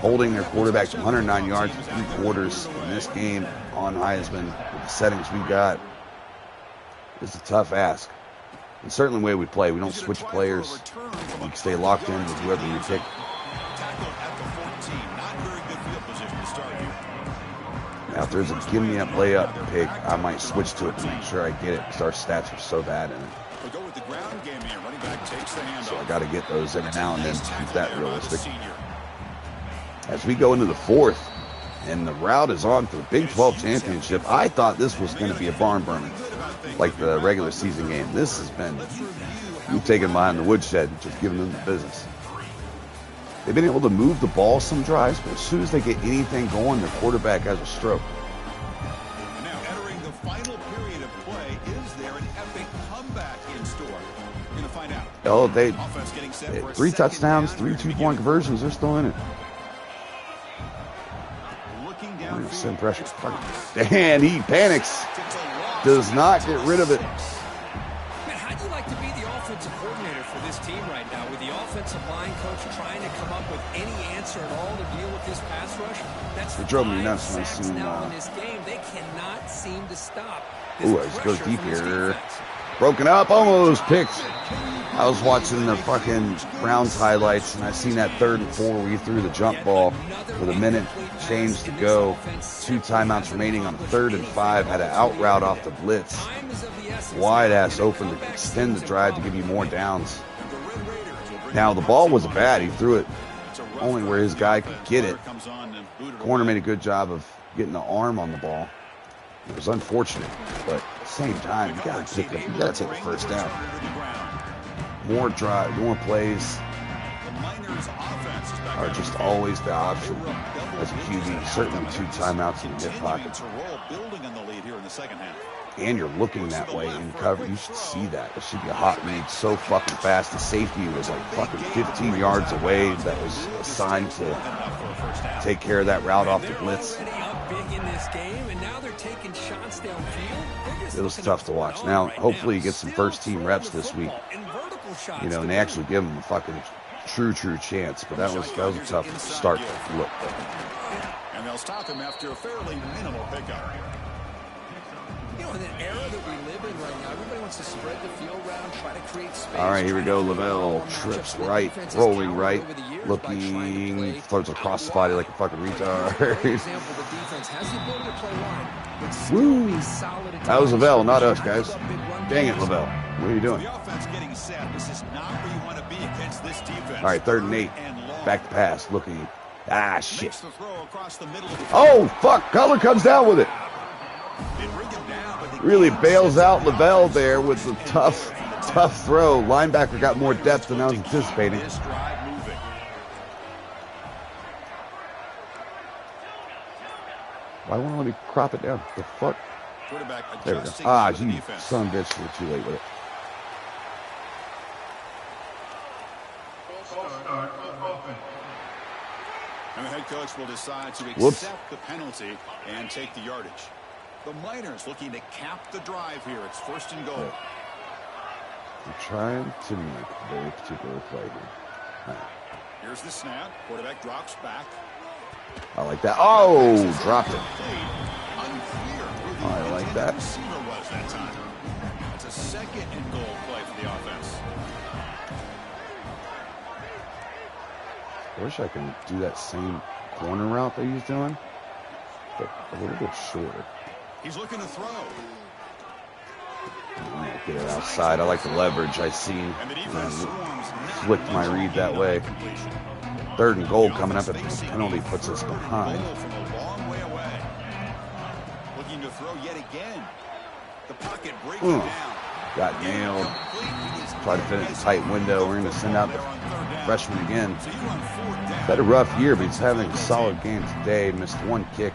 Holding their quarterback to 109 yards in 3 quarters in this game on Heisman with the settings we got is a tough ask. And certainly the way we play, we don't switch players. We stay locked in with whoever we pick. Now, if there's a give-me-up layup pick, I might switch to it to make sure I get it because our stats are so bad in it. So I got to get those every now and then to keep that realistic. As we go into the 4th, and the route is on for the Big 12 championship, I thought this was going to be a barn burner, like the regular season game. This has been, we've taken behind the woodshed, just giving them the business. They've been able to move the ball some drives, but as soon as they get anything going, their quarterback has a stroke. And now entering the final period of play, is there an epic comeback in store? We're going to find out. Oh, they 3 touchdowns, 3 2-point conversions, they're still in it. Send pressure. And he panics. Does not get rid of it. Man, how'd you like to be the offensive coordinator for this team right now, with the offensive line coach trying to come up with any answer at all to deal with this pass rush? That's it drove me nuts when I seen now in this game. They cannot seem to stop. Ooh, let's go deep here. Broken up, almost picked. I was watching the fucking Browns highlights, and I seen that 3rd and 4 where he threw the jump ball with a minute change to go. 2 timeouts remaining on 3rd and 5. Had an out route off the blitz. Wide ass open to extend the drive to give you more downs. Now, the ball wasn't bad. He threw it only where his guy could get it. Corner made a good job of getting the arm on the ball. It was unfortunate, but at the same time, you gotta take the 1st down. More drive, more plays. are just always the option as a QB. Certainly 2 timeouts in the hip pocket. And you're looking that way in cover. You should see that. It should be a hot read so fucking fast. The safety was like fucking 15 yards away that was assigned to take care of that route off the blitz. It was tough to watch. Now, hopefully you get some first-team reps this week. You know, and they actually give them a fucking true chance. But that was a tough start look. And they'll stop him after a fairly minimal pickup. You know, in the era that we live in right now, everybody wants to spread the field around, try to create space. All right, here we go. Lavelle trips right, rolling right, looking, throws across the body like a fucking retard. Woo! That was Lavelle, not us, guys. Dang it, Lavelle. What are you doing? All right, 3rd and 8. Back to pass, looking. Ah, shit. Oh, fuck. Cutler comes down with it. Really bails out Lavelle there with the tough throw. Linebacker got more depth than I was anticipating. Why won't let me crop it down? The fuck? There we go. Ah, you son of a bitch, we're too late with it. And the head coach will decide to accept the penalty and take the yardage. The Miners looking to cap the drive here. It's 1st and goal. I'm trying to make a very particular play here. Right. Here's the snap. Quarterback drops back. I like that. Oh, dropped it. I like that. That's a 2nd and goal play for the offense. I wish I could do that same corner route that he's doing, but a little bit shorter. He's looking to throw. Get it outside. I like the leverage I seen. Flicked my read that way. 3rd and goal coming up if the penalty puts us behind. From a long way away. Looking to throw yet again. The pocket breaking down. Got nailed. Try to fit it in a tight window. We're going to send out the freshman again. Had a rough year, but he's having a solid game today. Missed 1 kick.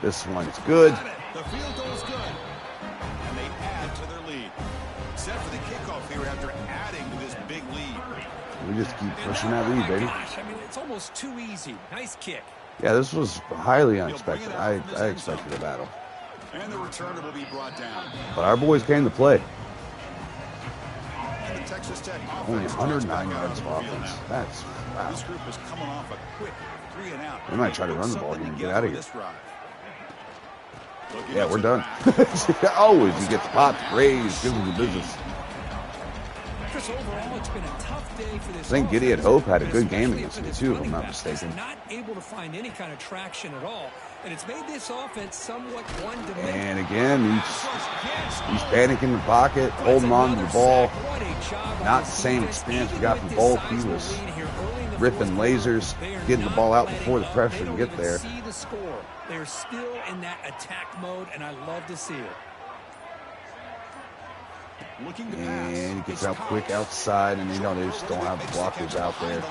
This one's good. The field goal is good. And they add to their lead. Set for the kickoff here after adding to this big lead. We just keep pushing that lead, baby. Gosh, I mean, it's almost too easy. Nice kick. Yeah, this was highly unexpected. I expected a battle. And the returner will be brought down. But our boys came to play. And the Texas Tech Only 109 yards of offense. That's wow. This group is coming off a quick 3 and out. They might try to run the ball here and get out of here. Yeah, we're done. Always you get the pops, praise, give them the business. Overall, it's been a tough day for this. I think Gideon Hope had a good game against me too, if I'm not mistaken. Not able to find any kind of traction at all, and it's made this offense somewhat one-dimensional. And again, he's panicking the pocket, holding on to the ball. Not the same experience we got from Bolk. He was ripping lasers, getting the ball out before the pressure can get there. See the score. They're still in that attack mode, and I love to see it. And he gets out quick outside, and you know they just don't have the blockers out there.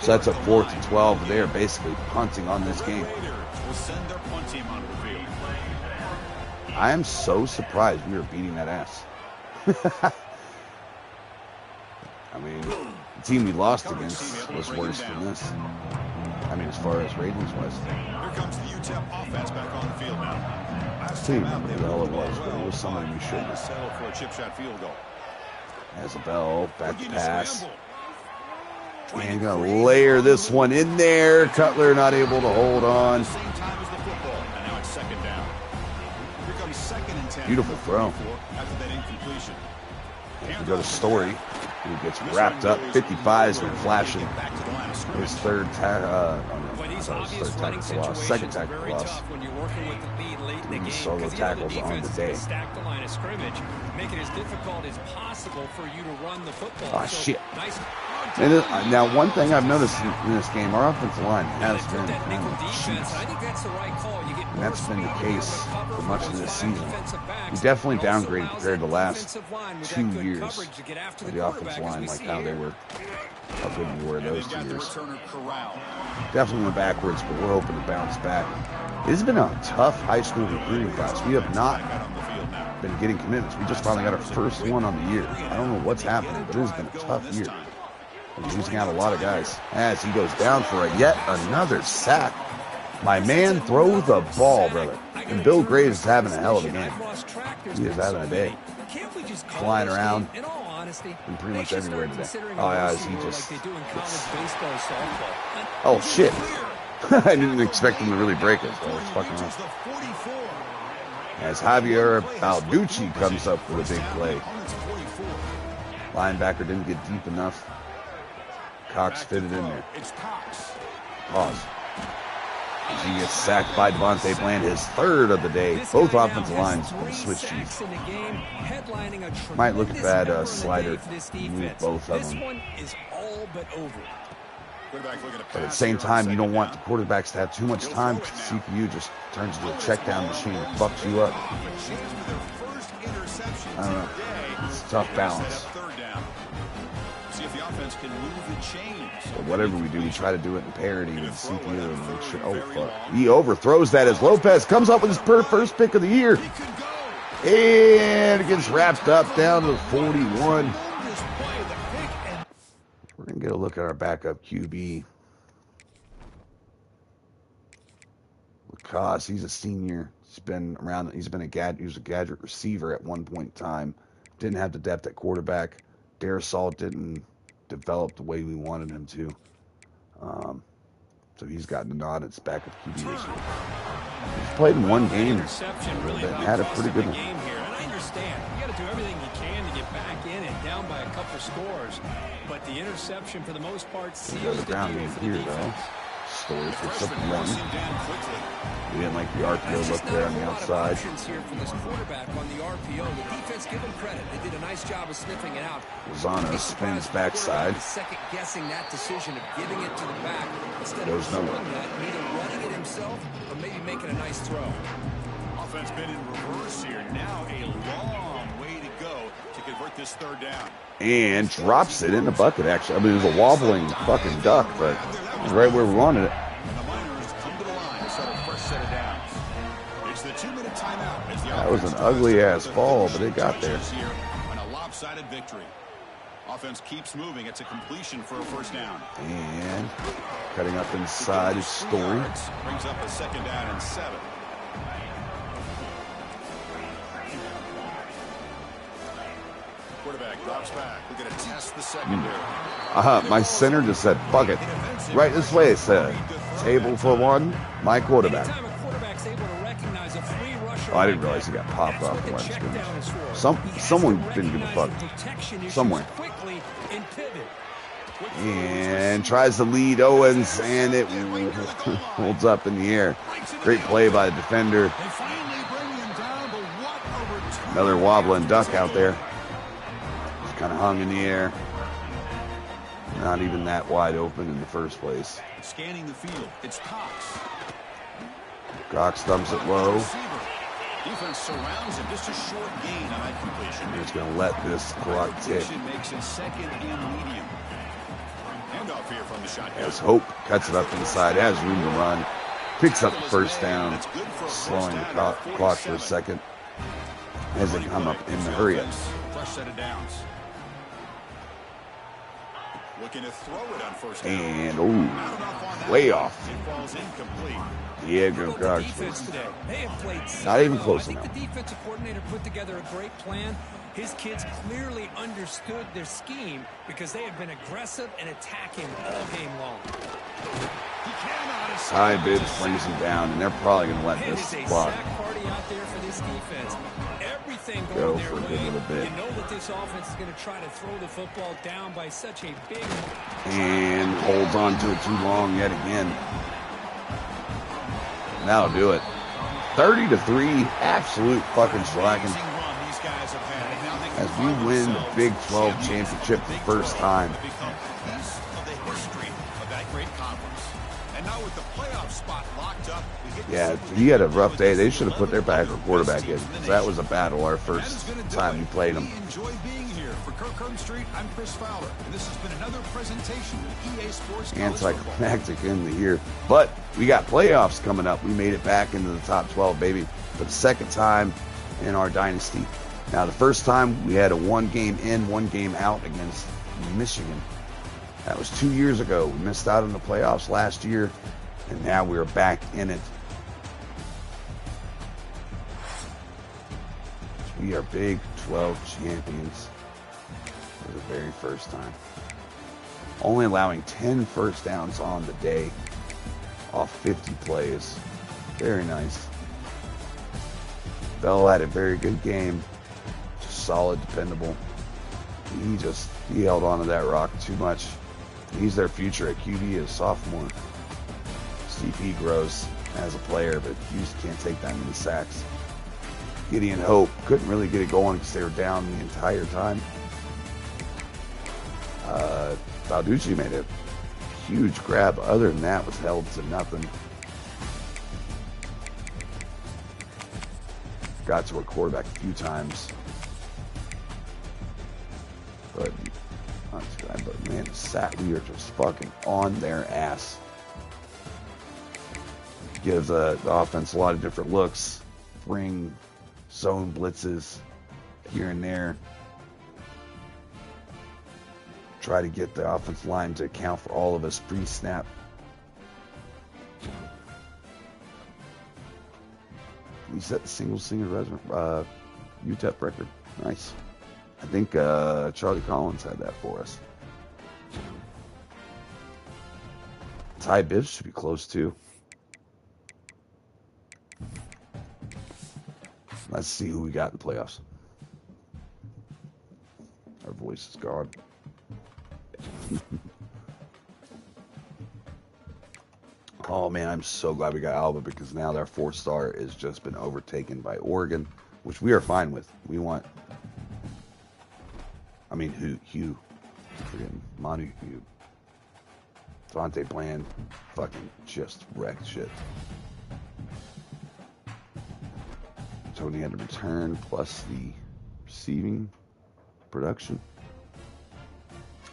So that's a 4th and 12. They're basically punting on this game. I am so surprised we were beating that ass. I mean, the team we lost against was worse than this. I mean, as far as ratings was. Here comes the UTEP offense back on the field now. I can't remember who the hell it was, but it was somebody we shouldn't have. Settle for a chip shot field goal. Isabel, back to pass. And gonna layer this one in there. Cutler not able to hold on. Same time as the football, and now it's 2nd down. Here comes 2nd and 10. Beautiful throw. After that incompletion. We go to Story, who gets wrapped up. 55's been flashing. His third tackle for loss. 2nd tackle for loss. 3 solo tackles on the day. Stack the line of scrimmage, make it as difficult as possible for you to run the football. Oh, shit. Nice And now, one thing I've noticed in this game, our offensive line has been defense. I think that's the right call. You get and that's been the case for much of this season. We definitely downgraded compared to the last 2 years of the offensive line, like how they were, how good we were those 2 years. Definitely went backwards, but we're hoping to bounce back. It's been a tough high school recruiting class. We have not been getting commitments. We just finally got our first one on the year. I don't know what's happening, but it has been a tough year. We're losing out a lot of guys as he goes down for yet another sack. My man throws the ball, brother. And Bill Graves is having a hell of a game. He is having a day. Flying around and pretty much everywhere today. Oh, yeah, he just... Oh, shit. I didn't expect him to really break it, so it's fucking wrong. As Javier Balducci comes up with a big play. Linebacker didn't get deep enough. Cox fitted in there. Pause. He gets sacked by Devontae Bland, his third of the day. Both offensive lines will switch cheese. Might look at that slider. Move both of them. But at the same time, you don't want the quarterbacks to have too much time. CPU just turns into a check down machine and fucks you up. I don't know. It's a tough balance. But whatever we do, we try to do it in parity with the CPU and make sure. Oh, fuck. He overthrows that as Lopez comes up with his first pick of the year. And it gets wrapped up down to 41. We're going to get a look at our backup QB. Lacoste, he's a senior. He's been around. He was a gadget receiver at one point in time. Didn't have the depth at quarterback. Darrisaw didn't develop the way we wanted him to. So he's gotten a nod at his backup QB this year. He's played in one game and had a pretty good one. I understand. You got to do everything you can to get back in and down by a couple scores. But the interception, for the most part, seals the deal for the defense. Story picks up one. We didn't like the RPO look there on the outside. Here from this quarterback on the RPO. The defense, give him credit. They did a nice job of sniffing it out. Lozano spins backside. Second guessing that decision of giving it to the back instead of showing that, either running it himself or maybe making a nice throw. Offense been in reverse here. Now a long way to go to convert this third down. And drops it in the bucket, actually. I mean, it was a wobbling fucking duck, but it was right where we wanted it. And the Miners come to the line to start a fresh set of downs. It's the 2-minute timeout. That was an ugly-ass fall, but it got there. On a lopsided victory. Offense keeps moving. It's a completion for a first down. And cutting up inside is Story. Brings up a second down and 7. Quarterback drops back. We're going to test the secondary. My center just said, fuck it. Right this way, it said. Table for one, my quarterback. Oh, I didn't realize he got popped off the line of scrimmage. Someone didn't give a fuck. Somewhere. And tries to lead Owens, and it holds up in the air. Great play by the defender. Another wobbling duck out there. Just kind of hung in the air. Not even that wide open in the first place. Scanning the field, it's Cox. Cox dumps it low. Defense surrounds him. Just a short gain on that completion. He's going to let this clock tick. Makes it second and medium. Handoff here from the shotgun. As Hope cuts it up inside, has room to run, picks up the first down, slowing the clock for a second as they come up in the hurry up. Fresh set of downs. Looking to throw it on first down. And ooh, way off. It falls incomplete. Diego Cox. Not even close enough. I think the defensive coordinator put together a great plan. His kids clearly understood their scheme because they have been aggressive and attacking all game long. High bid brings him down, and they're probably going to let this clock go for a good little bit. You know that this offense is going to try to throw the football down by such a big... And holds on to it too long yet again. That'll do it. 30-3, absolute fucking slacking. guys have had, and now they can as we find win the themselves Big 12 champions championship of the Big first 12 time. that become a piece of the history of that great conference. And now with the playoff spot locked up, we hit Yeah, the he had a rough day. They against should have put their 11 backup other quarterback best in. teams in the That was a nation. battle our And that first is gonna do time it. we played them. We enjoy being here. For Kirk Curtin Street, I'm Chris Fowler, and this has been another presentation of EA Sports College Football. Anticlimactic in the year. But we got playoffs coming up. We made it back into the top 12, baby, for the second time in our dynasty. Now, the first time we had a 1 game in, 1 game out against Michigan. That was 2 years ago. We missed out on the playoffs last year, and now we're back in it. We are Big 12 champions for the very first time. Only allowing 10 first downs on the day off 50 plays. Very nice. Bell had a very good game. Just solid, dependable. He held on to that rock too much. He's their future at QB as a sophomore. CP grows as a player, but you just can't take that many sacks. Gideon Hope couldn't really get it going because they were down the entire time. Balducci made a huge grab. Other than that, was held to nothing. Got to a quarterback a few times. But not too bad. But man, we are just fucking on their ass. Gives the offense a lot of different looks. Bring zone blitzes here and there. Try to get the offensive line to account for all of us pre-snap. We set the single UTEP record. Nice. I think Charlie Collins had that for us. Ty Bibbs should be close too. Let's see who we got in the playoffs. Our voice is gone. Oh man, I'm so glad we got Alba, because now their 4-star has just been overtaken by Oregon, which we are fine with. We want, Hugh, freaking Manu Hugh. Devontae Bland fucking just wrecked shit. Tony had to return plus the receiving production.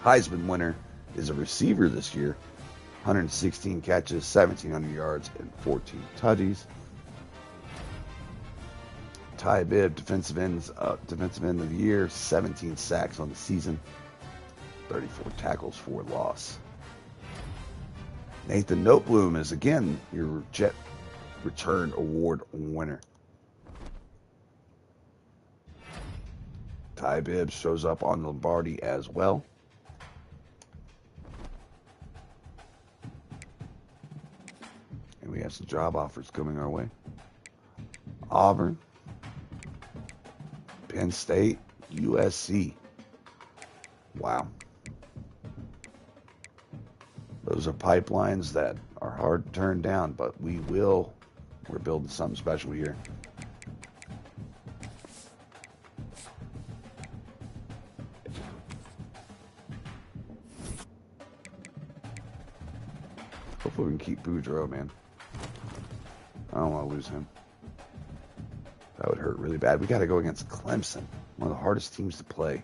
Heisman winner is a receiver this year. 116 catches, 1,700 yards, and 14 tutties. Ty Bibb, defensive end of the year, 17 sacks on the season, 34 tackles for loss. Nathan Notebloom is again your Jet Return Award winner. Ty Bibb shows up on Lombardi as well. And we have some job offers coming our way. Auburn, Penn State, USC. Wow. Those are pipelines that are hard to turn down, but we're building something special here. Hopefully we can keep Boudreaux, man. I don't want to lose him. That would hurt really bad. We got to go against Clemson, one of the hardest teams to play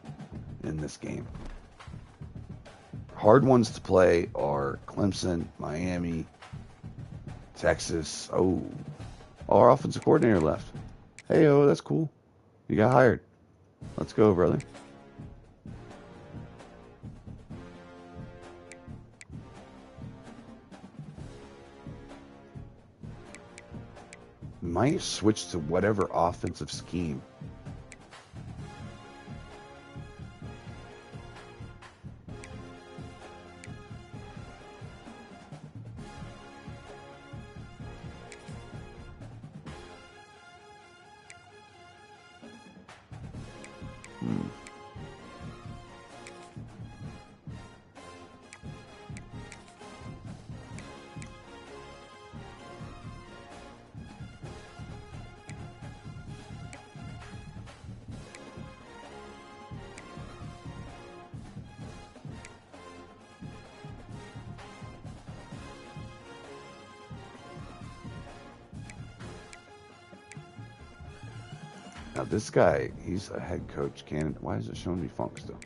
in this game. Hard ones to play are Clemson, Miami, Texas. Oh, our offensive coordinator left. Hey, that's cool. You got hired. Let's go, brother. Might switch to whatever offensive scheme. Now this guy, he's a head coach candidate. Why is it showing me Funk still?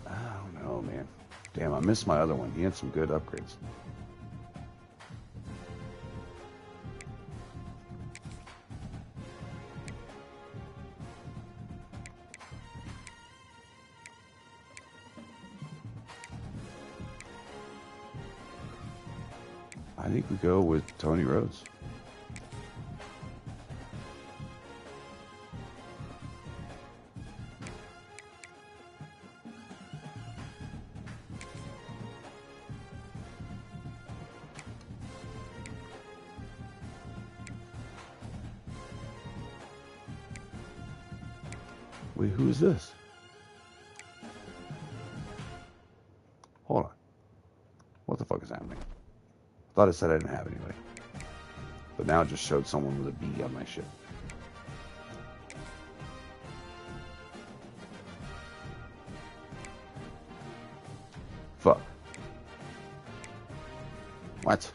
I don't know, man. Damn, I missed my other one. He had some good upgrades. I think we go with Tony Rhodes. Wait, who is this? Hold on. What the fuck is happening? Thought it said I didn't have anybody. But now it just showed someone with a B on my shit. Fuck. What?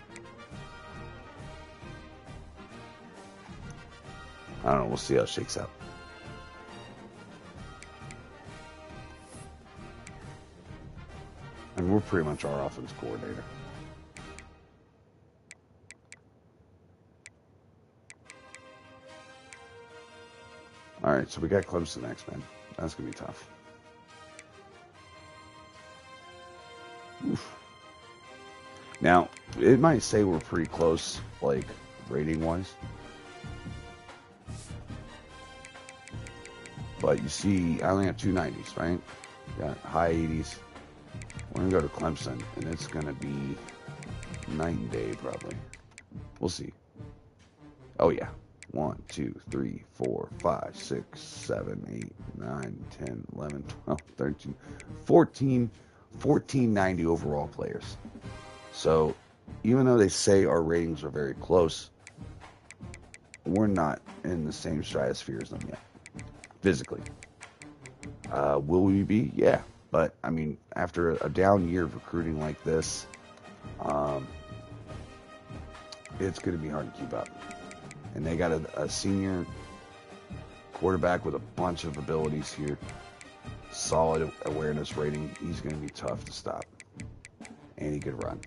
I don't know. We'll see how it shakes out. And we're pretty much our offense coordinator. All right, so we got Clemson next, man. That's going to be tough. Oof. Now, it might say we're pretty close, like, rating-wise. But you see, I only have 290s, right? Got high 80s. We're going to go to Clemson, and it's going to be night and day, probably. We'll see. Oh, yeah. 1, 2, 3, 4, 5, 6, 7, 8, 9, 10, 11, 12, 13, 14, 1490 overall players. So, even though they say our ratings are very close, we're not in the same stratosphere as them yet, physically. Will we be? Yeah. But, I mean, after a down year of recruiting like this, it's going to be hard to keep up. And they got a senior quarterback with a bunch of abilities here. Solid awareness rating. He's going to be tough to stop. And he could run.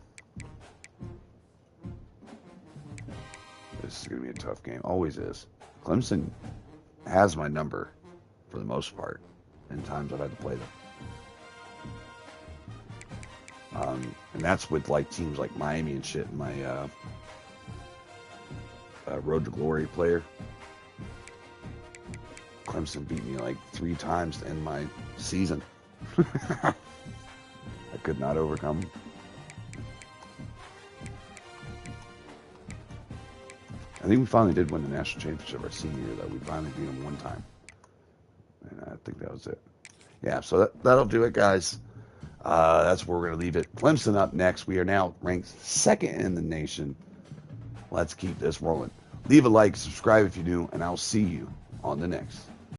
This is going to be a tough game. Always is. Clemson has my number for the most part in times I've had to play them. And that's with like teams like Miami and shit. My Road to Glory player. Clemson beat me like 3 times in my season. I could not overcome them. I think we finally did win the national championship our senior year, though. We finally beat them one time. And I think that was it. Yeah, so that'll do it, guys. That's where we're going to leave it. Clemson up next. We are now ranked 2nd in the nation. Let's keep this rolling. Leave a like, subscribe if you're new, and I'll see you on the next